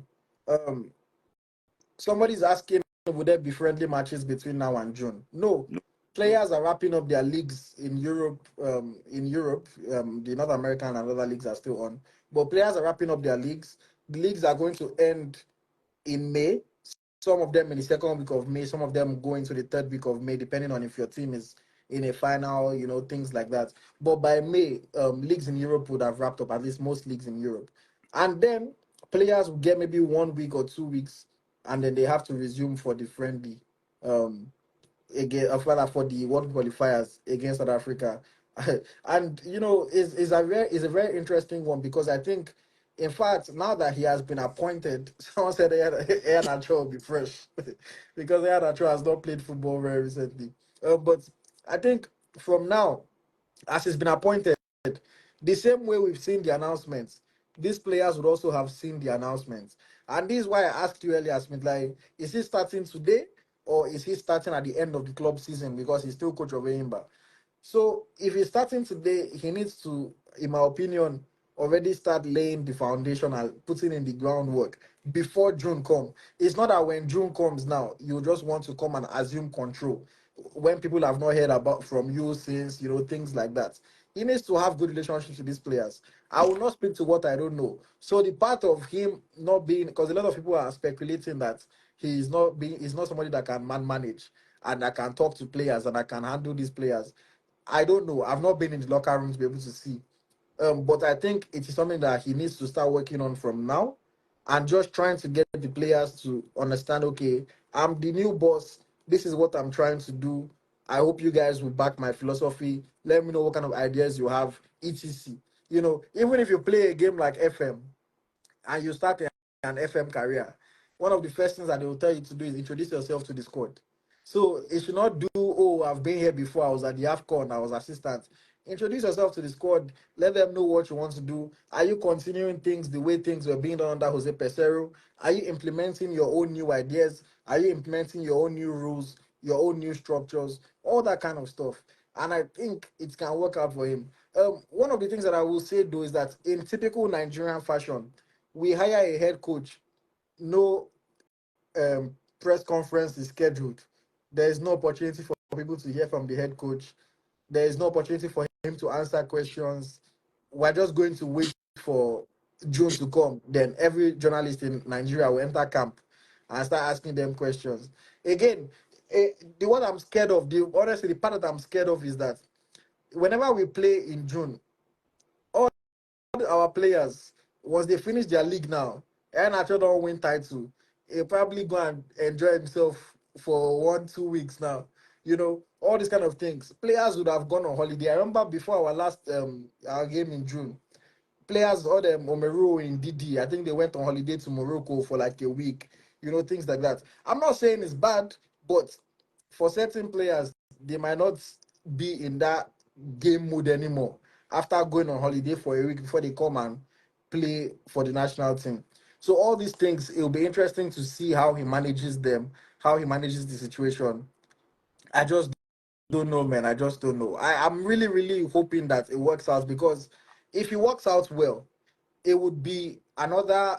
Speaker 1: somebody's asking, would there be friendly matches between now and June? No. Players are wrapping up their leagues in Europe. The North American and other leagues are still on, but players are wrapping up their leagues. The leagues are going to end in May. Some of them in the second week of May. Some of them going to the third week of May, depending on if your team is in a final, things like that. But by May, leagues in Europe would have wrapped up, at least most leagues in Europe. And then players will get maybe 1 week or 2 weeks, and then they have to resume for the friendly. Again, rather for the world qualifiers against South Africa. And is a very interesting one, because I think, in fact, now that he has been appointed, someone said Air Nacho will be fresh because Air Nacho has not played football very recently. But I think from now, as he's been appointed, the same way we've seen the announcements, these players would also have seen the announcements. And this is why I asked you earlier, Smith, like, is he starting today or is he starting at the end of the club season, because he's still coach of Eimba? So if he's starting today, he needs to, in my opinion, already start laying the foundation and putting in the groundwork before June comes. It's not that when June comes now, you just want to come and assume control when people have not heard about from you since, things like that. He needs to have good relationships with these players. I will not speak to what I don't know. So the part of him not being, because a lot of people are speculating that he's not somebody that can manage and that can talk to players and that can handle these players. I don't know. I've not been in the locker room to be able to see. But I think it is something that he needs to start working on from now, and just trying to get the players to understand, okay, I'm the new boss. This is what I'm trying to do. I hope you guys will back my philosophy. Let me know what kind of ideas you have, etc. Even if you play a game like FM, and you start an FM career, one of the first things that they will tell you to do is introduce yourself to the squad. So it should not do, oh, I've been here before, I was at the AFCON, I was assistant. Introduce yourself to the squad, let them know what you want to do. Are you continuing things the way things were being done under Jose Pesero? Are you implementing your own new ideas? Are you implementing your own new rules, your own new structures, all that kind of stuff? And I think it can work out for him. One of the things that I will say though is that in typical Nigerian fashion, we hire a head coach, no press conference is scheduled. There is no opportunity for people to hear from the head coach. There is no opportunity for him to answer questions. We're just going to wait for June to come. Then every journalist in Nigeria will enter camp and start asking them questions. Again, the what I'm scared of, honestly, the part that I'm scared of is that whenever we play in June, our players, once they finish their league now, and after don't win title, he'll probably go and enjoy himself for 1-2 weeks now. All these kind of things. Players would have gone on holiday. I remember before our last our game in June, players, all them Omeru in DD, I think they went on holiday to Morocco for like a week, things like that. I'm not saying it's bad, but for certain players, they might not be in that game mood anymore after going on holiday for a week before they come and play for the national team. So all these things, it'll be interesting to see how he manages them, how he manages the situation. I just don't know, man. I just don't know. I'm really, really hoping that it works out, because if it works out well, it would be another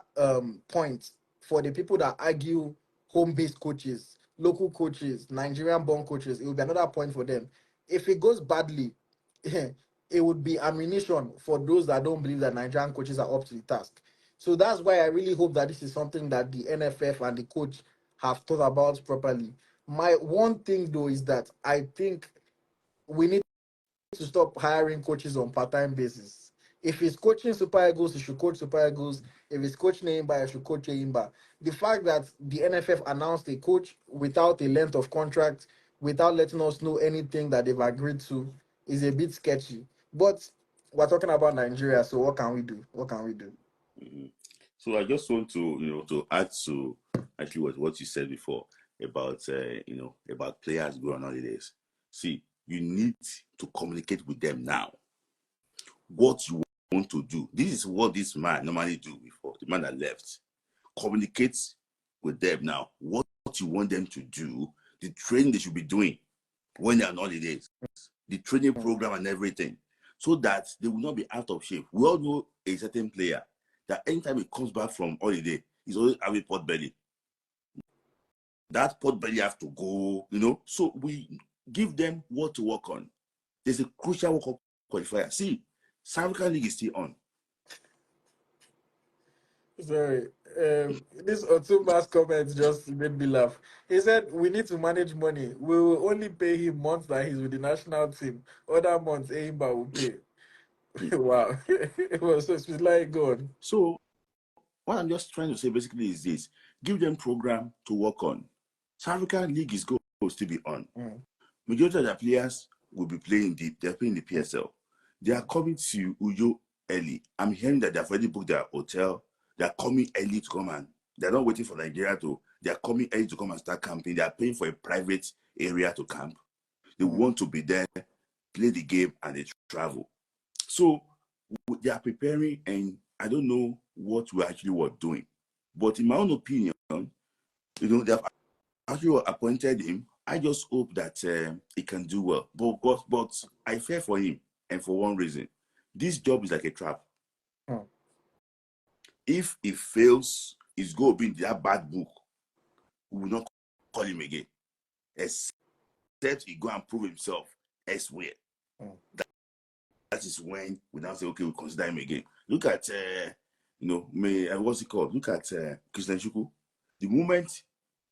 Speaker 1: point for the people that argue home-based coaches, local coaches, Nigerian-born coaches. It would be another point for them. If it goes badly, it would be ammunition for those that don't believe that Nigerian coaches are up to the task. So that's why I really hope that this is something that the NFF and the coach have thought about properly. My one thing though is that I think we need to stop hiring coaches on part-time basis. If he's coaching Super Eagles, he should coach Super Eagles. If he's coaching Eimba, he should coach Eimba. The fact that the NFF announced a coach without a length of contract, without letting us know anything that they've agreed to, is a bit sketchy. But we're talking about Nigeria, so what can we do? What can we do?
Speaker 2: Mm-hmm. So I just want to, to add to actually what you said before about, about players going on holidays. See, you need to communicate with them now what you want to do. This is what this man normally do before, the man that left. Communicate with them now what you want them to do, the training they should be doing when they're on holidays, the training program and everything, so that they will not be out of shape. We all know a certain player that anytime he comes back from holiday, he's always having pot belly. That pot belly have to go, So we give them what to work on. There's a crucial work qualifier. See, South African League is still on.
Speaker 1: Sorry. This Otuma's comment just made me laugh. He said, "We need to manage money. We will only pay him months that he's with the national team. Other months, Aimba will pay." Wow. It was so it's like God.
Speaker 3: So what I'm just trying to say basically is this: give them program to work on. South African League is supposed to be on.
Speaker 1: Mm,
Speaker 3: Majority of the players will be playing they're playing the PSL. They are
Speaker 1: mm,
Speaker 3: coming to Uyo early. I'm hearing that they've already booked their hotel. They're coming early to come and they're not waiting for Nigeria to. They're coming early to come and start camping. They are paying for a private area to camp. They
Speaker 1: mm.
Speaker 3: want to be there, play the game, and they travel. So they are preparing, and I don't know what we actually were doing. But in my own opinion, they have actually appointed him. I just hope that he can do well. But I fear for him, and for one reason. This job is like a trap.
Speaker 1: Mm.
Speaker 3: If he fails, he's going to be in that bad book. We will not call him again, except he go and prove himself elsewhere.
Speaker 1: Mm.
Speaker 3: That is when we now say, okay, we consider him again. Look at, what's it called? Look at Christian Shuku. The moment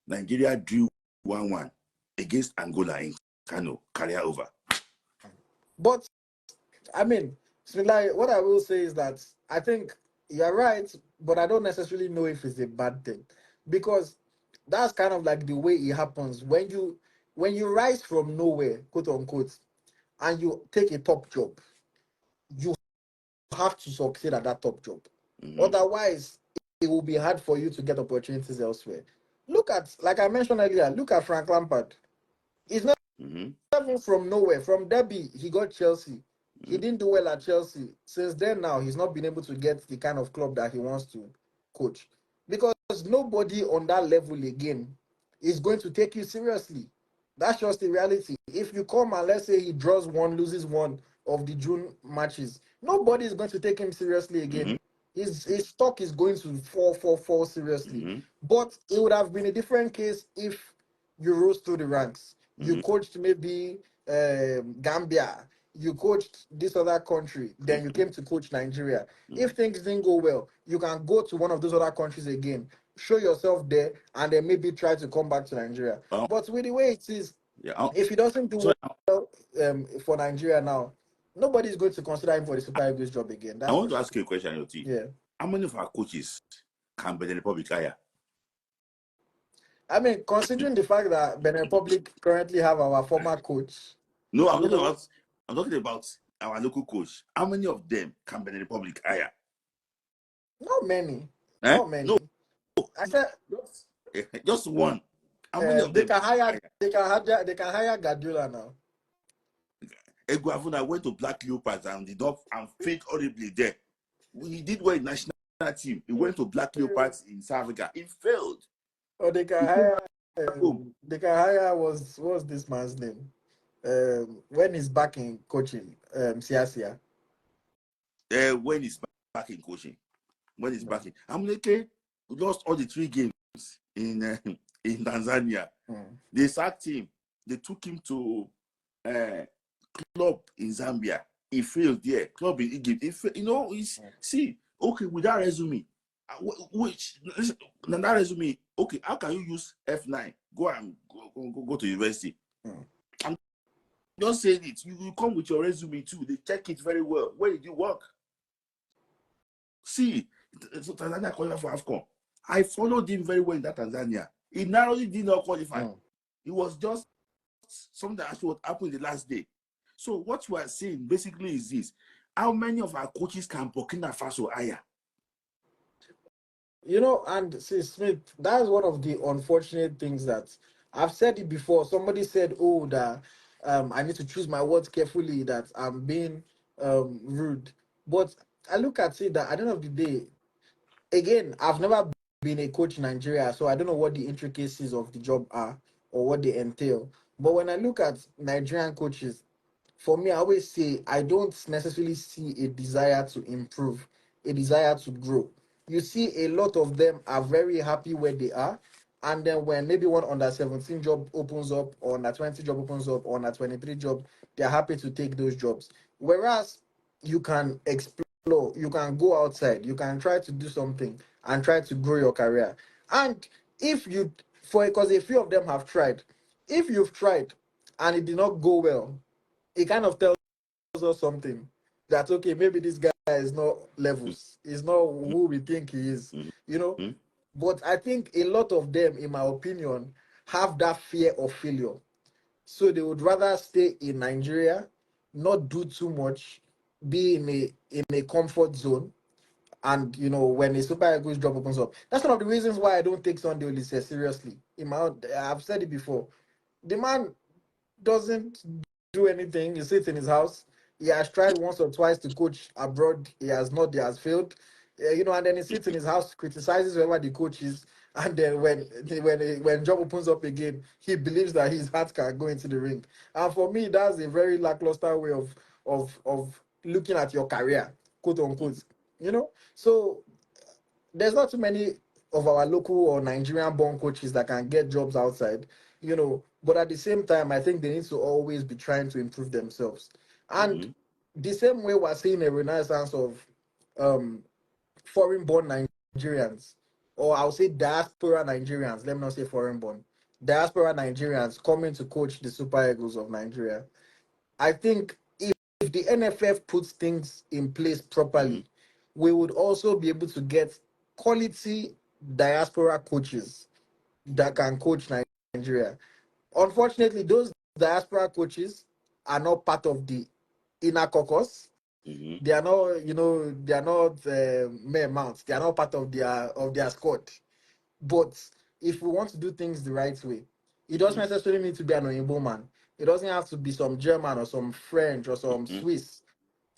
Speaker 3: Nigeria drew 1-1 against Angola in Kano, career over.
Speaker 1: But I mean, like what I will say is that I think you're right, but I don't necessarily know if it's a bad thing because that's kind of like the way it happens when you rise from nowhere, quote unquote, and you take a top job. You have to succeed at that top job.
Speaker 3: Mm-hmm.
Speaker 1: Otherwise, it will be hard for you to get opportunities elsewhere. Look at, like I mentioned earlier, look at Frank Lampard. He's not
Speaker 3: Mm-hmm.
Speaker 1: even from nowhere. From Derby, he got Chelsea. He
Speaker 3: Mm-hmm.
Speaker 1: didn't do well at Chelsea. Since then, now he's not been able to get the kind of club that he wants to coach because nobody on that level again is going to take you seriously. That's just the reality. If you come and let's say he draws one, loses one of the June matches, nobody is going to take him seriously
Speaker 3: Mm-hmm.
Speaker 1: again. His stock is going to fall seriously.
Speaker 3: Mm-hmm.
Speaker 1: But it would have been a different case if you rose through the ranks. You
Speaker 3: Mm-hmm.
Speaker 1: coached maybe Gambia, you coached this other country, then you came to coach Nigeria. If things didn't go well, you can go to one of those other countries again, show yourself there, and then maybe try to come back to Nigeria. But with the way it is,
Speaker 3: Yeah.
Speaker 1: if he doesn't
Speaker 3: So
Speaker 1: do well for Nigeria now, nobody's going to consider him for the Super Eagles job again.
Speaker 3: I
Speaker 1: That's for
Speaker 3: want to
Speaker 1: sure.
Speaker 3: ask you a question, AyoT.
Speaker 1: Yeah.
Speaker 3: How many of our coaches can Benin Republic hire?
Speaker 1: I mean, considering the fact that Benin Republic currently have our former coach,
Speaker 3: No,
Speaker 1: you know,
Speaker 3: I'm talking about our local coach. How many of them can Benin Republic hire?
Speaker 1: not many.
Speaker 3: Eh?
Speaker 1: Not
Speaker 3: No,
Speaker 1: many. I said
Speaker 3: just one. How many of
Speaker 1: they
Speaker 3: them
Speaker 1: can hire
Speaker 3: hire?
Speaker 1: they can hire Guardiola now.
Speaker 3: Eguavuna went to Black Leopards and did not and failed horribly there. He did well in national team. He went to Black Leopards in South Africa. He failed.
Speaker 1: Or they can
Speaker 3: He came
Speaker 1: hire
Speaker 3: back home.
Speaker 1: what's this man's name? When he's back in coaching, Siasia.
Speaker 3: When he's back in coaching. When he's back in. Amuneke lost all the 3 games in in Tanzania. They sacked him. They took him to club in Zambia. He failed there. Club in Egypt. See, okay, with that resume, which that resume, okay, how can you use F9? Go to university. I'm just saying it. You come with your resume too. They check it very well. Where did you work? See, Tanzania qualified for AFCON. I followed him very well in that Tanzania. He narrowly did not qualify. It was just something that actually what happened the last day. So what we are saying basically is this: how many of our coaches can Burkina Faso hire?
Speaker 1: And see, Smith, that's one of the unfortunate things that I've said it before. Somebody said, "Oh, that I need to choose my words carefully. That I'm being rude." But I look at it that at the end of the day, again, I've never been a coach in Nigeria, so I don't know what the intricacies of the job are or what they entail. But when I look at Nigerian coaches, for me, I always say I don't necessarily see a desire to improve, a desire to grow. You see, a lot of them are very happy where they are. And then when maybe one under 17 job opens up, or under 20 job opens up, or under 23 job, they're happy to take those jobs. Whereas you can explore you can go outside, you can try to do something and try to grow your career. And if you, for because a few of them have tried, if you've tried and it did not go well, it kind of tells us something that okay, maybe this guy is not levels, is not who we think he is, you know.
Speaker 2: Mm-hmm.
Speaker 1: But I think a lot of them, in my opinion, have that fear of failure. So they would rather stay in Nigeria, not do too much, be in a comfort zone. And when a Super Eagles job opens up, that's one of the reasons why I don't take Sunday Oliseh seriously. I've said it before. The man doesn't do anything. He sits in his house. He has tried once or twice to coach abroad. He has not. He has failed. And then he sits in his house, criticizes whoever the coach is, and then when job opens up again, he believes that his heart can go into the ring. And for me, that's a very lackluster way of looking at your career, quote unquote. So there's not too many of our local or Nigerian born coaches that can get jobs outside, but at the same time, I think they need to always be trying to improve themselves. And
Speaker 2: Mm-hmm.
Speaker 1: the same way we're seeing a renaissance of um, foreign born Nigerians, or I'll say diaspora Nigerians, let me not say foreign born, diaspora Nigerians coming to coach the Super Eagles of Nigeria. I think if the NFF puts things in place
Speaker 2: Mm-hmm.
Speaker 1: properly, we would also be able to get quality diaspora coaches that can coach Nigeria. Unfortunately, those diaspora coaches are not part of the inner caucus.
Speaker 2: Mm-hmm.
Speaker 1: They are not, they are not mere mounts. They are not part of their squad. But if we want to do things the right way, it doesn't necessarily need to be an Oyinbo man. It doesn't have to be some German or some French or some
Speaker 2: Mm-hmm.
Speaker 1: Swiss.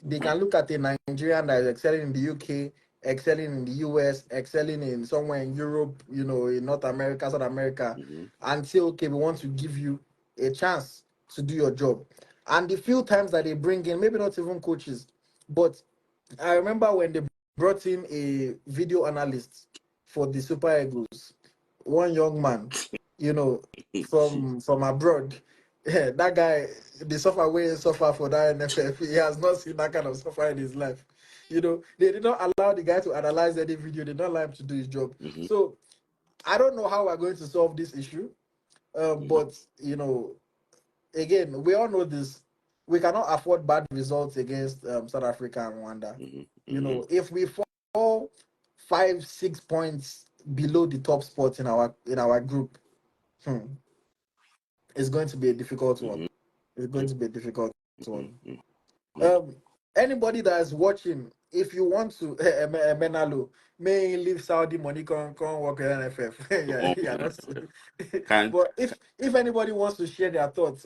Speaker 1: They
Speaker 2: Mm-hmm.
Speaker 1: can look at a Nigerian that is excelling in the UK, excelling in the US, excelling in somewhere in Europe, in North America, South America,
Speaker 2: Mm-hmm.
Speaker 1: and say, okay, we want to give you a chance to do your job. And the few times that they bring in, maybe not even coaches, but I remember when they brought in a video analyst for the Super Eagles, one young man, from abroad. Yeah, that guy, the suffer way suffer for that NFF. He has not seen that kind of suffer in his life. They did not allow the guy to analyze any video. They did not allow him to do his job.
Speaker 2: Mm-hmm.
Speaker 1: So I don't know how we're going to solve this issue.
Speaker 2: Mm-hmm.
Speaker 1: But again, we all know this. We cannot afford bad results against South Africa and Rwanda.
Speaker 2: Mm-hmm.
Speaker 1: If we fall 5, 6 points below the top spot in our group, hmm, it's going to be a difficult one.
Speaker 2: Mm-hmm.
Speaker 1: It's going to be a difficult
Speaker 2: Mm-hmm.
Speaker 1: one.
Speaker 2: Mm-hmm.
Speaker 1: Um, Anybody that is watching, if you want to, Menalo, may leave Saudi money, come work with NFF. Yeah, yeah, that's.
Speaker 2: Can
Speaker 1: But if anybody wants to share their thoughts,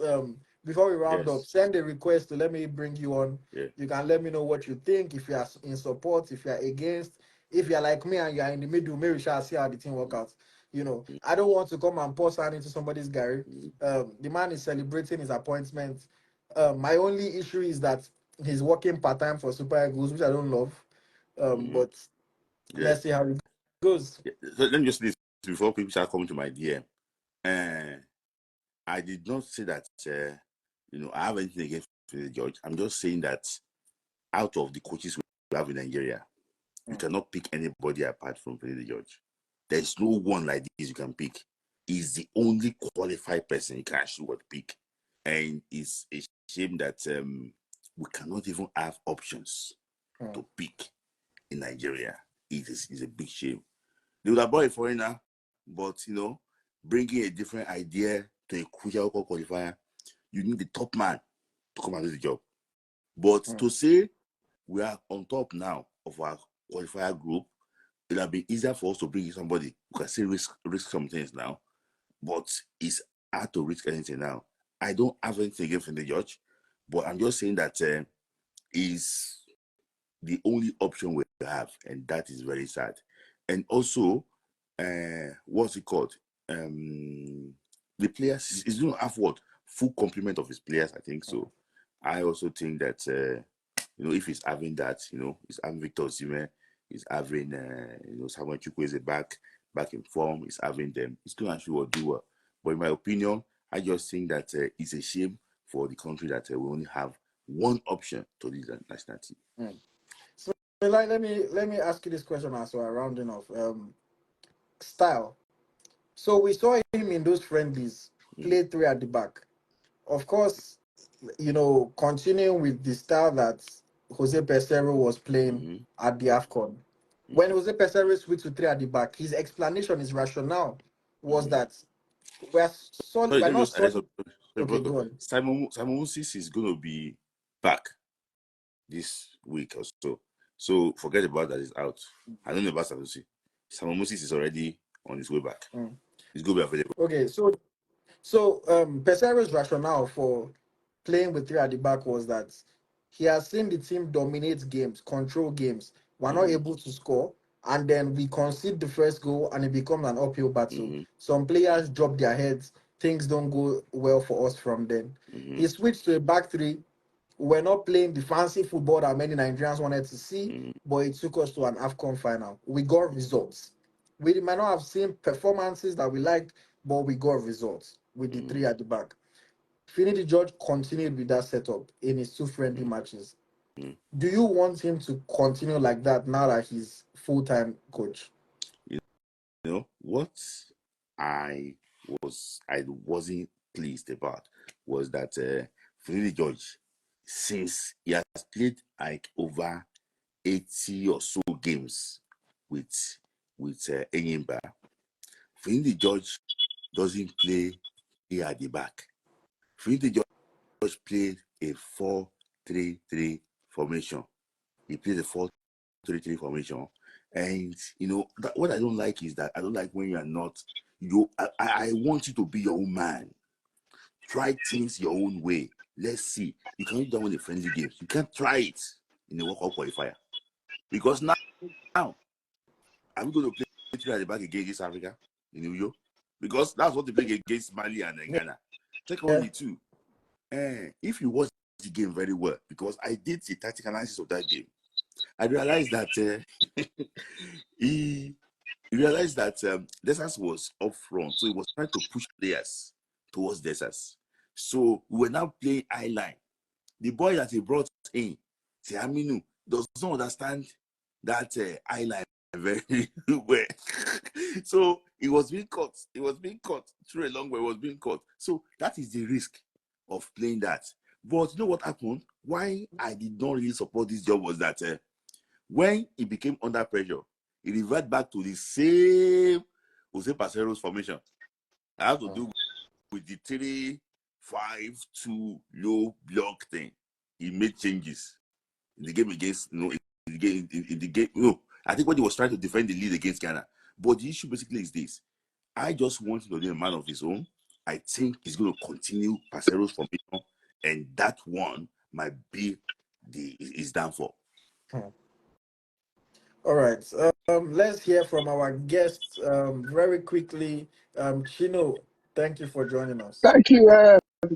Speaker 1: before we round up,
Speaker 2: yes.
Speaker 1: send a request to let me bring you on.
Speaker 2: Yeah.
Speaker 1: You can let me know what you think. If you are in support, if you are against, if you are like me and you are in the middle, maybe we shall see how the thing work out. I don't want to come and pour sand into somebody's Gary.
Speaker 2: Mm-hmm.
Speaker 1: The man is celebrating his appointment. My only issue is that he's working part time for Super Eagles, which I don't love.
Speaker 2: Mm-hmm.
Speaker 1: But
Speaker 2: Yeah.
Speaker 1: let's see how it goes.
Speaker 2: Yeah. So let me just say this before people start coming to my DM. I did not say that I have anything against Finidi George. I'm just saying that out of the coaches we have in Nigeria, you
Speaker 1: Mm,
Speaker 2: cannot pick anybody apart from Finidi George. There's no one like this you can pick. He's the only qualified person you can actually pick. And it's a shame that we cannot even have options
Speaker 1: mm,
Speaker 2: to pick in Nigeria. It's a big shame. They would have brought a foreigner, but bringing a different idea to a crucial qualifier, you need the top man to come and do the job. But
Speaker 1: mm,
Speaker 2: to say we are on top now of our qualifier group, it would have been easier for us to bring in somebody who can still risk some things now, but it's hard to risk anything now. I don't have anything against the judge, but I'm just saying that is the only option we have, and that is very sad. And also, what's it called? The players is going to have what full complement of his players. I think
Speaker 1: mm.
Speaker 2: so. I also think that if he's having that, he's having Victor Osimhen, he's having Samuel Chukwueze back in form, he's having them. He's going to actually do well. But in my opinion, I just think that it's a shame for the country that we only have one option to lead the national team.
Speaker 1: Mm. let me ask you this question as well, rounding off. Style. So we saw him in those friendlies
Speaker 2: Mm-hmm.
Speaker 1: play three at the back. Of course, continuing with the style that Jose Peseiro was playing
Speaker 2: Mm-hmm.
Speaker 1: at the AFCON. When Jose Peseiro switched to three at the back, his explanation, his rationale was
Speaker 2: Mm-hmm.
Speaker 1: that we're solid,
Speaker 2: Sorry,
Speaker 1: we're
Speaker 2: let me
Speaker 1: not
Speaker 2: just add
Speaker 1: solid.
Speaker 2: something.
Speaker 1: Okay, go on.
Speaker 2: Simon Moses is going to be back this week or so. So forget about that. He's out. I don't know about Sanusi. Simon Moses is already on his way back.
Speaker 1: Mm.
Speaker 2: He's going to be available.
Speaker 1: Okay, so Peseiro's rationale for playing with three at the back was that he has seen the team dominate games, control games. We're not
Speaker 2: Mm-hmm.
Speaker 1: able to score, and then we concede the first goal, and it becomes an uphill battle.
Speaker 2: Mm-hmm.
Speaker 1: Some players drop their heads, things don't go well for us from then.
Speaker 2: Mm-hmm.
Speaker 1: He switched to a back three. We're not playing the fancy football that many Nigerians wanted to see,
Speaker 2: Mm-hmm.
Speaker 1: but it took us to an AFCON final. We got results. We might not have seen performances that we liked, but we got results with the three at the back. Finidi George continued with that setup in his two friendly matches.
Speaker 2: Mm-hmm.
Speaker 1: Do you want him to continue like that now that he's full-time coach?
Speaker 2: You know what I wasn't pleased about was that Finidi George, since he has played like over 80 or so games with Enyimba, Finidi George doesn't play here at the back. Finidi George played a 4-3-3 formation. He plays a 4-3-3 formation. And what I don't like is that I don't like when you are not I want you to be your own man. Try things your own way. Let's see. You cannot do that in the friendly games. You can't try it in the World Cup qualifier. Because now are we going to play three at the back against East Africa in New York? Because that's what they play against Mali and Ghana.
Speaker 1: Yeah.
Speaker 2: Secondly, too, if you watch the game very well, because I did the tactical analysis of that game, I realized that he realized that Desas was up front, so he was trying to push players towards Desas. So we were now playing eye line. The boy that he brought in, Aminu, does not understand that eye line very well. So it was being caught. It was being caught through a long way. It was being caught. So that is the risk of playing that. But you know what happened? Why I did not really support this job was that when he became under pressure, he reverted back to the same Jose Pasero's formation. I have to do with the 3-5-2 low block thing. He made changes in the game against, in the game. I think when he was trying to defend the lead against Ghana. But the issue basically is this. I just want him to be a man of his own. I think he's going to continue Pasero's formation, and that one might be his downfall.
Speaker 1: All right. Let's hear from our guests very quickly. Chino, thank you for joining us.
Speaker 4: Thank you,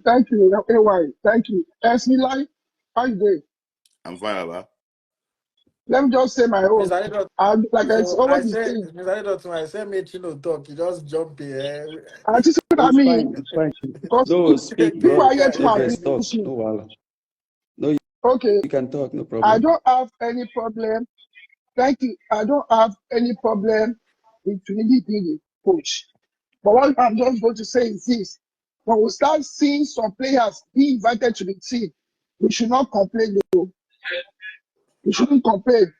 Speaker 4: thank you, AY, thank you. Smith Layi, how you doing?
Speaker 2: I'm fine, Abba.
Speaker 4: Let me just say my own.
Speaker 1: Mr. Adedot,
Speaker 4: Like I
Speaker 1: so I
Speaker 4: always
Speaker 1: said,
Speaker 4: saying,
Speaker 1: Mr. Adedot, I said, make Chino talk. You just jump in.
Speaker 4: I just what I
Speaker 5: It's fine.
Speaker 4: mean,
Speaker 5: It's fine.
Speaker 4: because
Speaker 5: No, speak,
Speaker 4: people
Speaker 5: bro.
Speaker 4: are here to
Speaker 5: Let us talk.
Speaker 4: abuse me.
Speaker 5: No, wahala. No,
Speaker 4: Okay,
Speaker 5: you can talk. No
Speaker 4: I
Speaker 5: problem.
Speaker 4: don't have any problem. Thank you. I don't have any problem with Finidi being a coach. But what I'm just going to say is this. When we start seeing some players be invited to the team, we should not complain. Though. We shouldn't complain.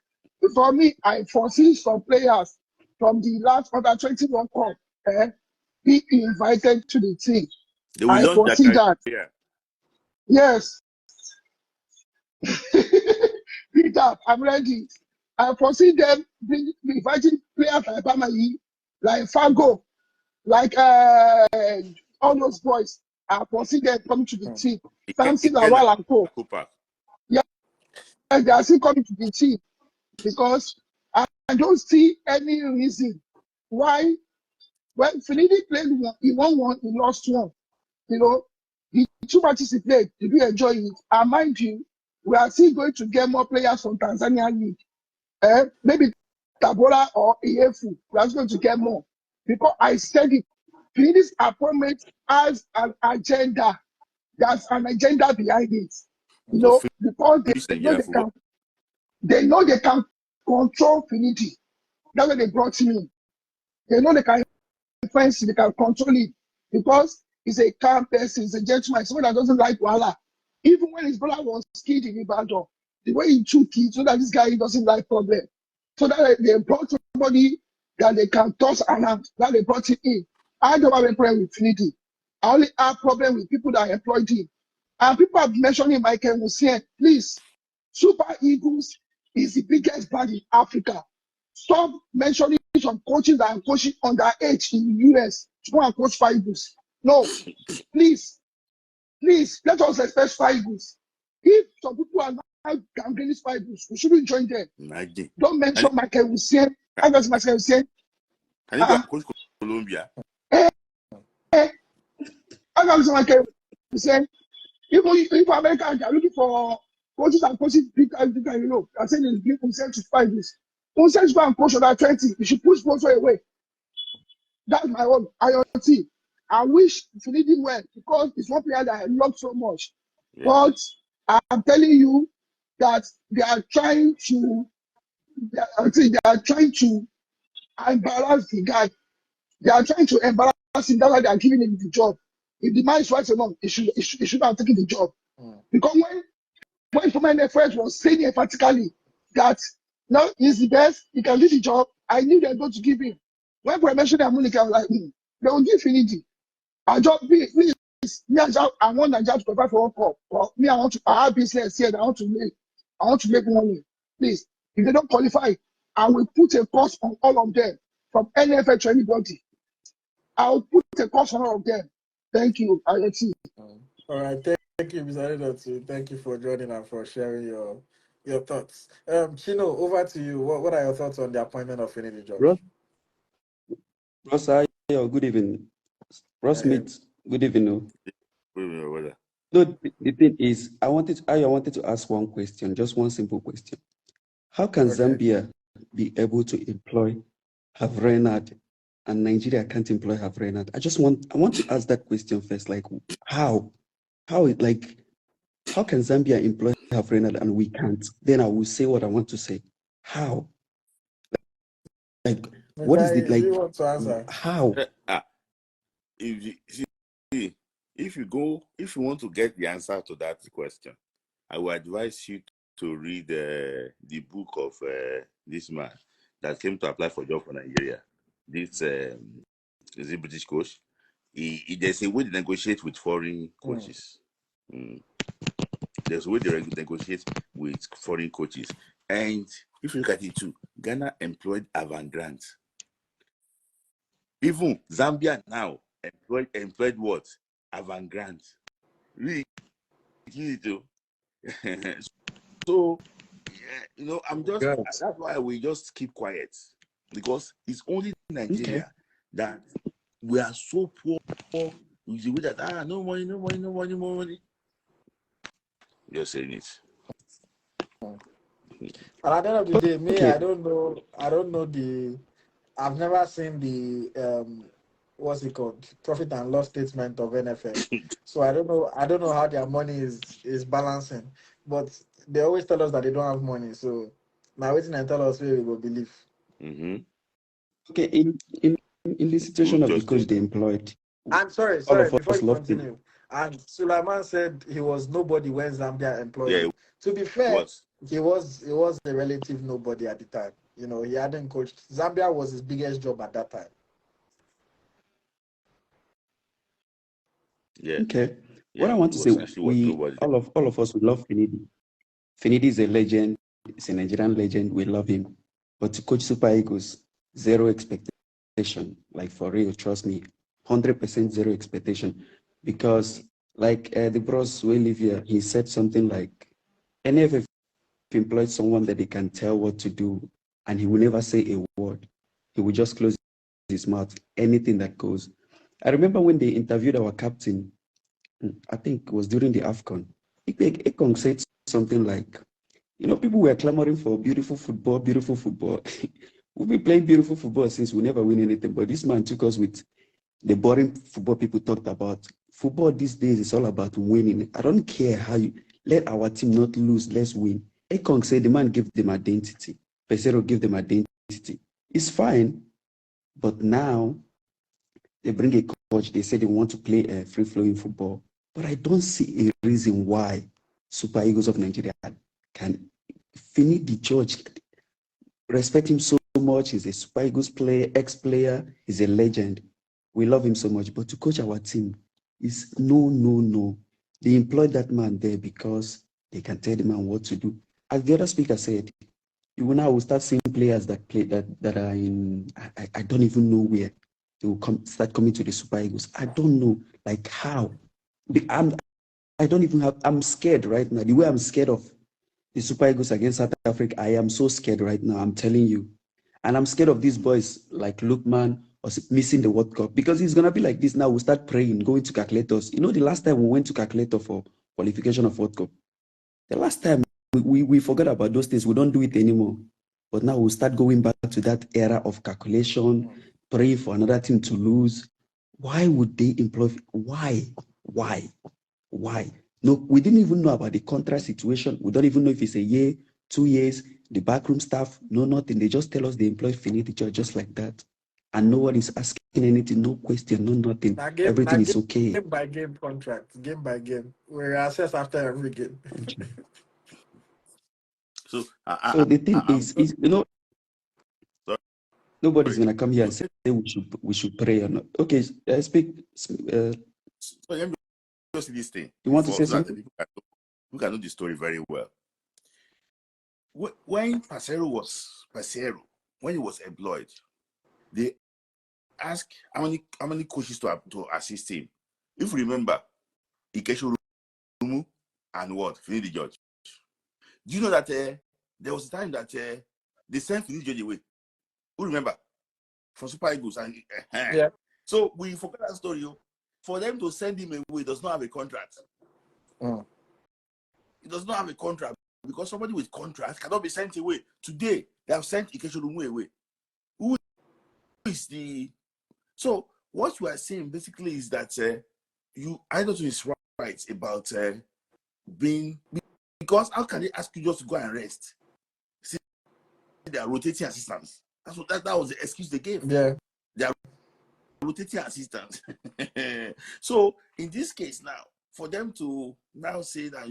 Speaker 4: For me, I foresee some players from the last under 20 World Cup be invited to the team.
Speaker 2: They will
Speaker 4: I
Speaker 2: launch their
Speaker 4: foresee that.
Speaker 2: career.
Speaker 4: Yes. Peter, I'm ready. I foresee them inviting players like Bamayi, like Fago, like all those boys. I foresee them coming to the team. Samson
Speaker 2: Again,
Speaker 4: Lawal and Co.
Speaker 2: Cooper.
Speaker 4: Yeah, they are still coming to the team because I don't see any reason why when Finidi played one, he won one, he lost one. The two matches he played, did you enjoy it? And mind you, we are still going to get more players from Tanzania League. Maybe Tabora or Efu. We are going to get more. Because I said it, Finidi's appointment has an agenda. There's an agenda behind it.
Speaker 2: To
Speaker 4: Because
Speaker 2: finish
Speaker 4: they know
Speaker 2: Nigerian
Speaker 4: they
Speaker 2: football.
Speaker 4: can. They know they can control Finidi. That's why they brought him in. They know they can influence it, they can control it because he's a calm person, he's a gentleman, someone that doesn't like Wala. Even when his brother was killed in Ibadan, the way he took it, so that this guy doesn't like problem. So that they brought somebody that they can toss around, that they brought him in. I don't have a problem with Finidi. I only have problem with people that employed him. And people have mentioned him, Michael Musien. Please, Super Eagles is the biggest brand in Africa. Stop mentioning some coaches that are coaching underage in the US to go and coach Super Eagles. No, please, let us respect Super Eagles. If some people are not gambling Super Eagles, we shouldn't join them.
Speaker 3: Imagine.
Speaker 4: Don't mention Michael Hussein. I was Michael Hussein.
Speaker 3: Can you go and coach Colombia?
Speaker 4: I was Michael Hussein. If Americans are looking for coaches and coaches, big time, you know, I'm saying it's big Hussein to Super Eagles. Hussein should go and coach under 20. You should push sponsor away. That's my own AyoT. I wish Finidi well because it's one player that I love so much.
Speaker 3: Yeah.
Speaker 4: But I'm telling you that they are trying to embarrass the guy. They are trying to embarrass him. That's why they are giving him the job. If the man is right enough, he should have taken the job. Because when former NFL was saying emphatically that no, he's the best, he can do the job, I knew they were going to give him. When I mentioned Amunika, I was like, they will give Finidi. I just please, me and Jab, I want Nigeria to provide for one cup. Or me, I have business here. I want to make money. Please, if they don't qualify, I will put a cost on all of them, from NFL to anybody. I will put a cost on all of them. Thank you, AyoT.
Speaker 1: All right, thank you, Mr. Adedotu. Thank you for joining and for sharing your thoughts. Chino, over to you. What are your thoughts on the appointment of Finidi George?
Speaker 5: Ross, good evening. Ross Smith, good evening. No, the thing is, I wanted to ask one question, just one simple question. How can Zambia be able to employ Have Renard and Nigeria can't employ Have Renard? I want to ask that question first. Like, how can Zambia employ Have Renard and we can't? Then I will say what I want to say. How? Like, what is it like?
Speaker 1: You want to answer?
Speaker 5: How?
Speaker 3: If you want to get the answer to that question, I would advise you to read the book of this man that came to apply for a job for Nigeria. This is a British coach. There's a way to negotiate with foreign coaches. There's a way to negotiate with foreign coaches. And if you look at it too, Ghana employed Avant-Grant. Even Zambia now employed what? Avant-Grant. Really, too. So, I'm just, that's why we just keep quiet. Because it's only Nigeria that we are so poor. With the way that, no money. Just saying it.
Speaker 1: And at the end of the day, me, I don't know I've never seen the what's it called, profit and loss statement of NFL. So I don't know how their money is balancing. But they always tell us that they don't have money. So now waiting and tell us where we will believe.
Speaker 5: Okay, in the situation of the coach they employed.
Speaker 1: I'm sorry, before you continue. And Sulaiman said he was nobody when Zambia employed him. To be fair, he was a relative nobody at the time. He hadn't coached. Zambia was his biggest job at that time.
Speaker 3: Yeah.
Speaker 5: Okay. What I want to say, all of us, we love Finidi. Finidi is a legend. He's a Nigerian legend. We love him. But to coach Super Eagles, zero expectation. Like, for real, trust me, 100% zero expectation. Because, like the bros will live here, he said something like, NFF employed someone that they can tell what to do, and he will never say a word. He will just close his mouth, anything that goes. I remember when they interviewed our captain, I think it was during the AFCON, Ekong said something like, people were clamoring for beautiful football. We've been playing beautiful football since we never win anything, but this man took us with the boring football people talked about. Football these days is all about winning. I don't care how you let our team not lose, let's win. Ekong said the man gave them identity. Pesero gave them identity. It's fine, but now they bring a coach. They say they want to play a free-flowing football, but I don't see a reason why Super Eagles of Nigeria can Finidi George. Respect him so much. He's a Super Eagles player, ex-player. He's a legend. We love him so much. But to coach our team is no. They employed that man there because they can tell the man what to do. As the other speaker said, you will now start seeing players that play that are in I don't even know where they will start coming to the Super Eagles. I don't know like how. I'm scared right now. The way I'm scared of the Super Eagles against South Africa, I am so scared right now. I'm telling you. And I'm scared of these boys like Lookman or missing the World Cup because it's going to be like this now. We'll start praying, going to calculators. You know, the last time we went to calculator for qualification of World Cup, the last time we forgot about those things. We don't do it anymore. But now we'll start going back to that era of calculation, praying for another team to lose. Why would they employ? Why? No, we didn't even know about the contract situation. We don't even know if it's a year, 2 years, the backroom staff, no, nothing. They just tell us they employ Finidi George just like that. And no one is asking anything, no question, no nothing. Everything is okay.
Speaker 1: Game by game contract, game by game. We assess after every game.
Speaker 2: So
Speaker 5: the thing is, you know, nobody's gonna come here and say we should pray or not. Okay, speak.
Speaker 2: So let me just see this thing.
Speaker 5: You want to say something?
Speaker 2: People can know the story very well. When Pasero, when he was employed, they asked how many coaches to assist him. If you remember, Ikesho Rumu and what? Finidi George. Do you know that there was a time that they sent Finidi George away? Who remember? From Super Eagles. And
Speaker 1: yeah.
Speaker 2: So we forgot that story. For them to send him away, does not have a contract. It does not have a contract because somebody with contract cannot be sent away. Today, they have sent Ikesho Rumu away. Who is the... So what you are saying basically is that AyoT is right about being... Because how can they ask you just to go and rest? See, they are rotating assistants. That was the excuse they gave.
Speaker 1: Yeah.
Speaker 2: They are rotating assistants. So in this case now, for them to now say that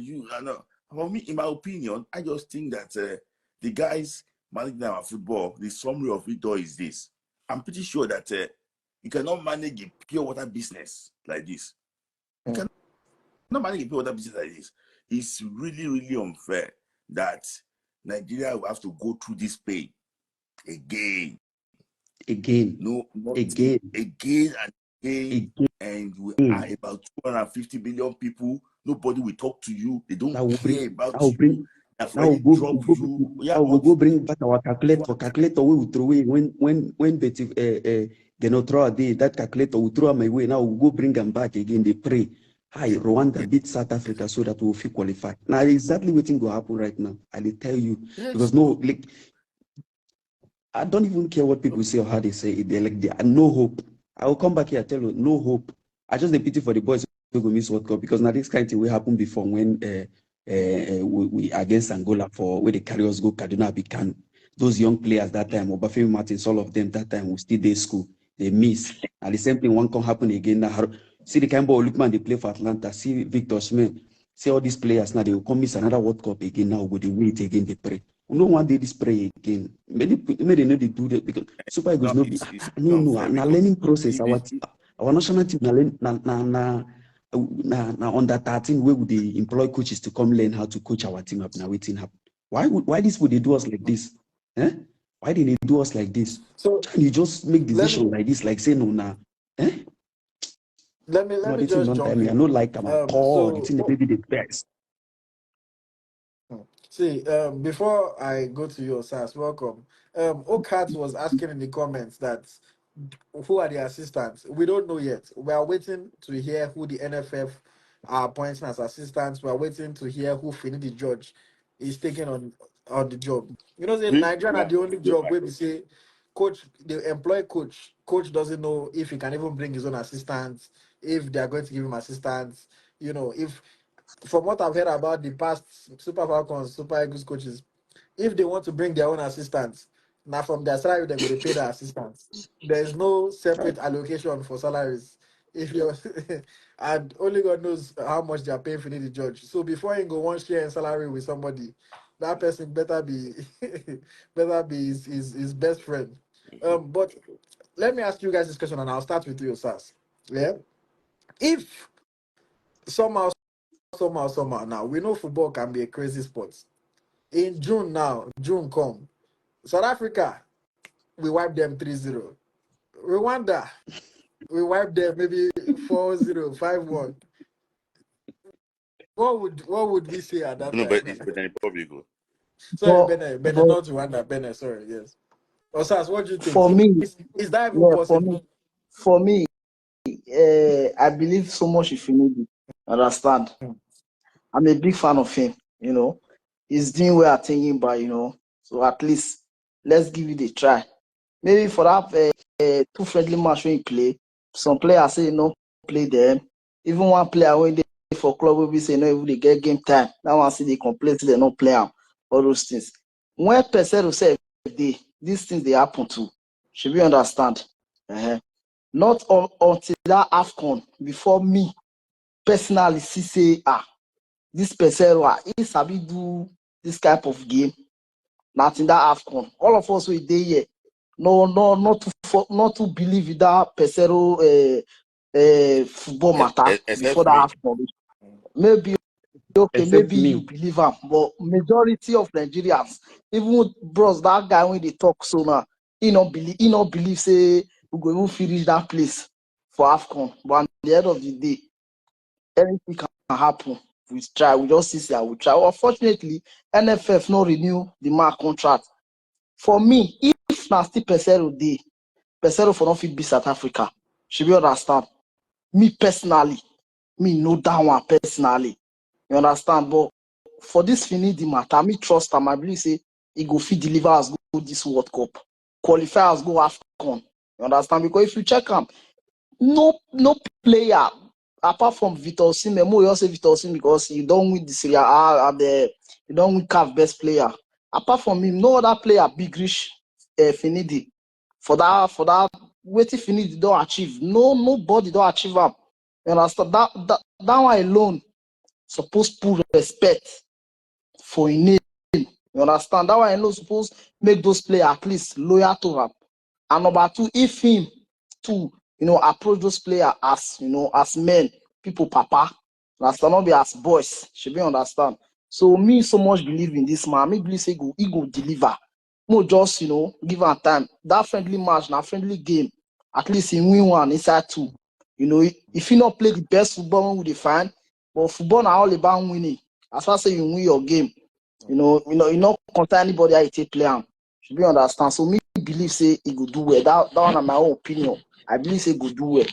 Speaker 2: for me, in my opinion, I just think that the guys managing our football, the summary of it all is this. I'm pretty sure that you cannot manage a pure water business like this. You cannot manage a pure water business like this. It's really, really unfair that Nigeria will have to go through this pain again. And we are about 250 million people. Nobody will talk to you. They don't care about you.
Speaker 5: We'll go bring back our calculator. Calculator we will throw away when Betty throw a day. That calculator will throw my way. Now we'll go bring them back again. They pray. Hi, Rwanda beat South Africa so that we'll feel qualified. Now exactly what will happen right now. I will tell you because I don't even care what people say or how they say it. They're like, no hope. I will come back here and tell you, no hope. I just the pity for the boys who go miss World Cup because now this kind of thing will happen before when we against Angola for where they carry us go Kaduna Bikan. Those young players that time, Obafemi Martins, all of them that time will still day school. They miss. And the same thing won't come happen again. Now, see the kind of Lukman they play for Atlanta. See Victor Smith. See all these players now they will come miss another World Cup again. Now go they wait again. They pray. No one day this pray again. Maybe they know they do that because Super Eagles no. Na learning process. Our national team na under 13 where would they employ coaches to come learn how to coach our team up now waiting happen. Why this would they do us like this? Eh? Why did they do us like this?
Speaker 1: So
Speaker 5: you just make decision like this, like say no now. Eh?
Speaker 1: Let me just jump in.
Speaker 5: I don't like them at all. It's maybe the best.
Speaker 1: See, before I go to you, Sas, welcome. Okat was asking in the comments that who are the assistants? We don't know yet. We are waiting to hear who the NFF are appointing as assistants. We are waiting to hear who Finidi George is taking on the job. You know, Nigeria are the only job where we say coach, they employ coach. Coach doesn't know if he can even bring his own assistants, if they are going to give him assistants, you know, if from what I've heard about the past Super Falcons, Super Eagles coaches, if they want to bring their own assistants, now from their salary they're going to pay the assistants. There is no separate allocation for salaries. If you're and only God knows how much they are paying Finidi George. So before you go one share in salary with somebody, that person better be better be his best friend. But let me ask you guys this question, and I'll start with you, Sas. Yeah, if somehow now we know football can be a crazy sport. In June now, June come. South Africa, we wipe them 3-0. Rwanda, we wipe them maybe 4-0, 5-1. What would we say at that
Speaker 2: No,
Speaker 1: time?
Speaker 2: but it's Benin Republic.
Speaker 1: Sorry,
Speaker 4: But
Speaker 1: Benin,
Speaker 4: but
Speaker 1: not Rwanda, Benin, sorry, yes. Osas, what do you think?
Speaker 4: for me,
Speaker 1: Is that even
Speaker 4: yeah,
Speaker 1: possible?
Speaker 4: for me, I believe so much in Finidi. Understand? I'm a big fan of him. He's doing well at thinking, but so at least let's give it a try. Maybe for that two friendly match when you play, some players say no play them. Even one player when they for club will be say no, if they get game time. That one see they complain say they not play am. All those things. When person will say these things they happen too. Should we understand? Not until that AFCON before me personally see say this person he sabi do this type of game. Not in that AFCON. All of us we dey here. No, not to believe in that Pesero football matter before
Speaker 2: Except
Speaker 4: that
Speaker 2: me.
Speaker 4: AFCON. Maybe okay,
Speaker 5: Except
Speaker 4: maybe you
Speaker 5: me.
Speaker 4: believe him, but majority of Nigerians, even bros, that guy when they talk so now, he not believe say we go even finish that place for AFCON. But at the end of the day, anything can happen. We try, we just see that we try. Unfortunately, NFF no renew the mark contract. For me, if na still Pesero dey, Pesero for not fit beat South Africa. Should we understand? Me personally, me know that one personally. You understand? But for this Finidi matter, me trust am. I believe say he go fit deliver us go this World Cup, qualify us go AFCON. You understand? Because if you check am, no player apart from Victor Osimhen. Mo you say Victor Osimhen because you don't win the Serie A and you don't win CAF best player. Apart from him, no other player big reach Finidi for that wetin Finidi don achieve. Nobody don achieve am. You understand? That one alone suppose put respect for him name. You understand? That one alone suppose make those players at least loyal to am. And number two, if him to approach those players as as men, people papa, understand, not be as boys, should be understand. So me so much believe in this man. Me believe say he go deliver. More just give am time. That friendly match, na friendly game. At least he win one inside two. If he not play the best football we dey find, but football na all about winning. As far as say you win your game, you not contact anybody how you take play am. Should be understand. So me believe say he go do well. That one na my own opinion. I believe say he go do well.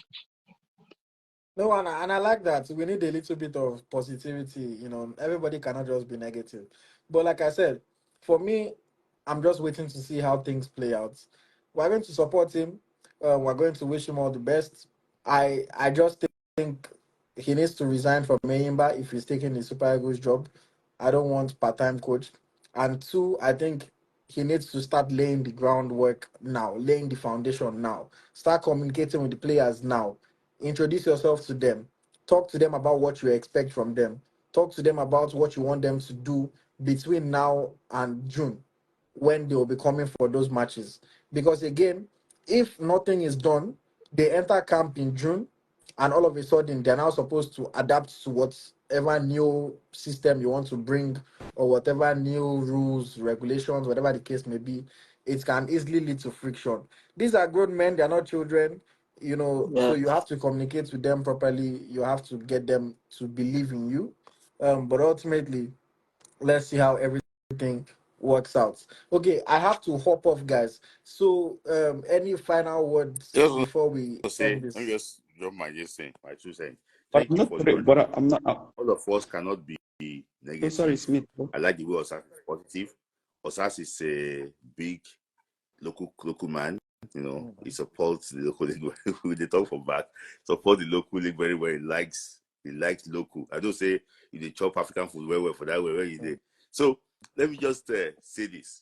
Speaker 1: No, and I like that. We need a little bit of positivity. Everybody cannot just be negative. But like I said, for me, I'm just waiting to see how things play out. We're going to support him. We're going to wish him all the best. I just think he needs to resign from Mayimba if he's taking the Super Eagles job. I don't want part-time coach. And two, I think he needs to start laying the groundwork now, laying the foundation now. Start communicating with the players now. Introduce yourself to them. Talk to them about what you expect from them. Talk to them about what you want them to do between now and June when they will be coming for those matches. Because again, if nothing is done, they enter camp in June and all of a sudden they're now supposed to adapt to whatever new system you want to bring or whatever new rules, regulations, whatever the case may be. It can easily lead to friction. These are grown men, they're not children, so
Speaker 4: Yeah.
Speaker 1: you have to communicate with them properly. You have to get them to believe in you. But ultimately, let's see how everything works out. Okay, I have to hop off, guys. So, any final words
Speaker 2: Just want
Speaker 1: before we
Speaker 2: to say,
Speaker 1: end
Speaker 2: let me
Speaker 1: this?
Speaker 2: just drop my just saying, my two saying.
Speaker 5: But
Speaker 2: Thank
Speaker 5: I'm
Speaker 2: you
Speaker 5: not
Speaker 2: for
Speaker 5: sorry,
Speaker 2: joining.
Speaker 5: but I'm not.
Speaker 2: All of us cannot be
Speaker 5: So sorry,
Speaker 2: negative.
Speaker 5: Smith.
Speaker 2: I like the way Osas is positive. Osas is a big local man. He supports the local league. They talk for back. Support the local league very well. He likes He likes local. I don't say he chop African food well for that way where he did. So let me just say this.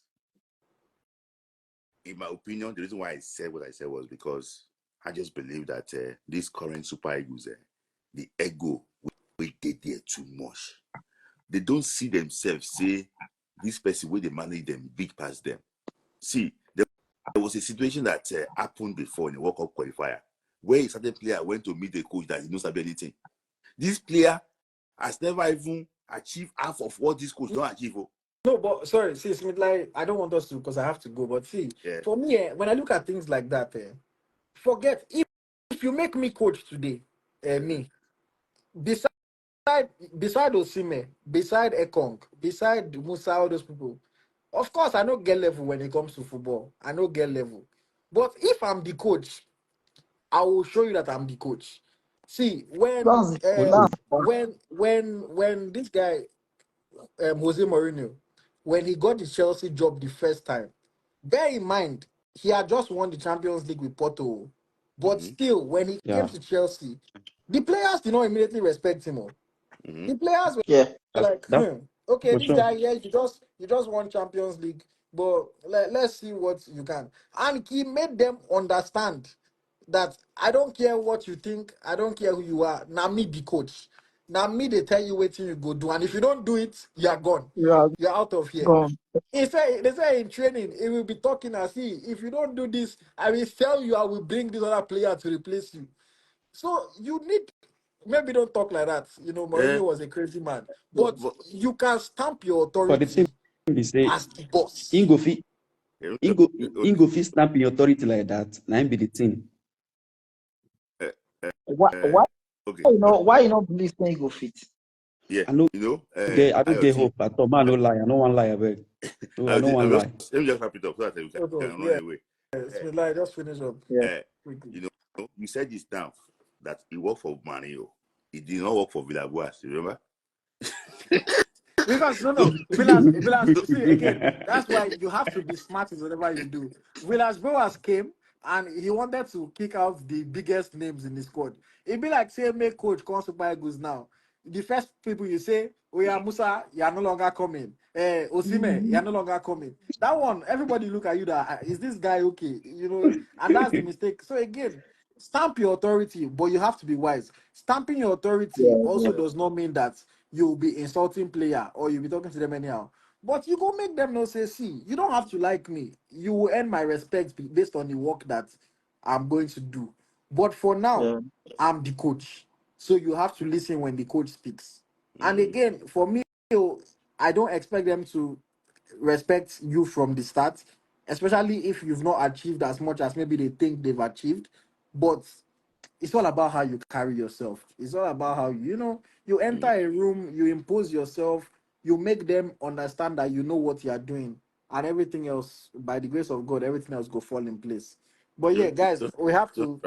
Speaker 2: In my opinion, the reason why I said what I said was because I just believe that these current Super Eagles, the ego, we get there too much. They don't see themselves say this person where they manage them big past them. See, there was a situation that happened before in the World Cup qualifier where a certain player went to meet the coach that he knows about anything. This player has never even achieved half of what this coach don't achieve.
Speaker 1: No, but sorry, see, Smith Layi, I don't want us to because I have to go. But see, for me, when I look at things like that, forget if you make me coach today, me beside Osimhen, beside Ekong, beside Musa, all those people. Of course, I don't get level when it comes to football. I don't get level. But if I'm the coach, I will show you that I'm the coach. See, when this guy Jose Mourinho, when he got the Chelsea job the first time, bear in mind he had just won the Champions League with Porto, but still, when he came to Chelsea, the players did not immediately respect him. The players were like, okay, this guy here, you just won Champions League, but let's see what you can. And he made them understand that I don't care what you think, I don't care who you are. Now me the coach. Now me they tell you what you go do, and if you don't do it, you're gone.
Speaker 4: Yeah,
Speaker 1: You're out of here.
Speaker 4: gone.
Speaker 1: They say in training, it will be talking as if you don't do this, I will tell you I will bring this other player to replace you. So you need maybe don't talk like that. You know, Mourinho was a crazy man, but you can stamp your
Speaker 5: But the thing
Speaker 1: authority
Speaker 5: is, say,
Speaker 1: as the boss.
Speaker 5: Ingo fit stamp your authority like that. Now be the thing.
Speaker 4: Why
Speaker 2: Okay.
Speaker 4: why you not believe saying go fit?
Speaker 2: Yeah,
Speaker 5: I know. I don't get hope at all. Man, no lie. I don't want lie. I beg. I don't want lie.
Speaker 2: Let me just wrap it up so that we can run away.
Speaker 1: Like, just finish up.
Speaker 2: You know, you said this now that he worked for Mario. He did not work for Villas-Boas. Remember?
Speaker 1: Because Villas, see again, that's why you have to be smart in whatever you do. Villas-Boas came and he wanted to kick out the biggest names in the squad. It'd be like say make coach come Super Eagles now. The first people you say, oh yeah, Musa, you are no longer coming. Osimhen, you are no longer coming. That one, everybody look at you that is this guy okay? You know, and that's the mistake. So again, stamp your authority, but you have to be wise. Stamping your authority also does not mean that you'll be insulting player or you'll be talking to them anyhow. But you go make them know, say, see, you don't have to like me. You will earn my respect based on the work that I'm going to do. But for now, I'm the coach. So you have to listen when the coach speaks. And again, for me, I don't expect them to respect you from the start, especially if you've not achieved as much as maybe they think they've achieved. But it's all about how you carry yourself. It's all about how you enter a room, you impose yourself, you make them understand that you know what you are doing, and everything else, by the grace of God, everything else go fall in place. But yeah, guys, we have to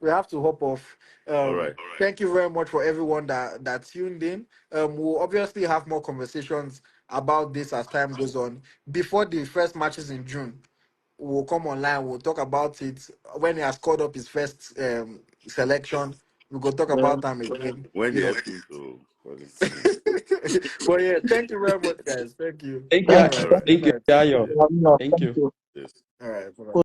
Speaker 1: hop off.
Speaker 2: All right.
Speaker 1: Thank you very much for everyone that tuned in. We'll obviously have more conversations about this as time goes on. Before the first matches in June, we'll come online. We'll talk about it when he has called up his first selection. We'll go talk about them again.
Speaker 2: When
Speaker 1: you
Speaker 2: they
Speaker 1: know.
Speaker 2: have to
Speaker 1: But yeah, thank you very much, guys. Thank you.
Speaker 5: Thank you.
Speaker 2: All right.
Speaker 5: Thank you, Ayo.
Speaker 4: Thank
Speaker 5: Thank you.
Speaker 4: you.
Speaker 2: Yes.
Speaker 1: All right. Bye-bye.